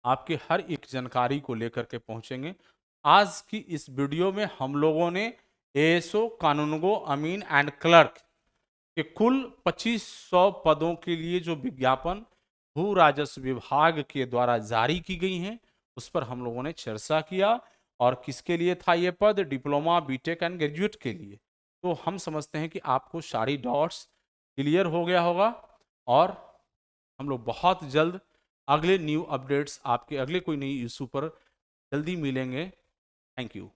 आपके हर एक जानकारी को लेकर के पहुंचेंगे। आज की इस वीडियो में हम लोगों ने ASO, कानूनगो, अमीन एंड क्लर्क के कुल 2500 पदों के लिए जो विज्ञापन भू राजस्व विभाग के द्वारा जारी की गई हैं, उस पर हम लोगों ने चर्चा किया। और किसके लिए था ये पद? डिप्लोमा, बीटेक एंड ग्रेजुएट के लिए। तो हम समझते हैं कि आपको सारी डॉट्स क्लियर हो गया होगा, और हम लोग बहुत जल्द अगले न्यू अपडेट्स, आपके अगले कोई नई इशू पर जल्दी मिलेंगे। Thank you.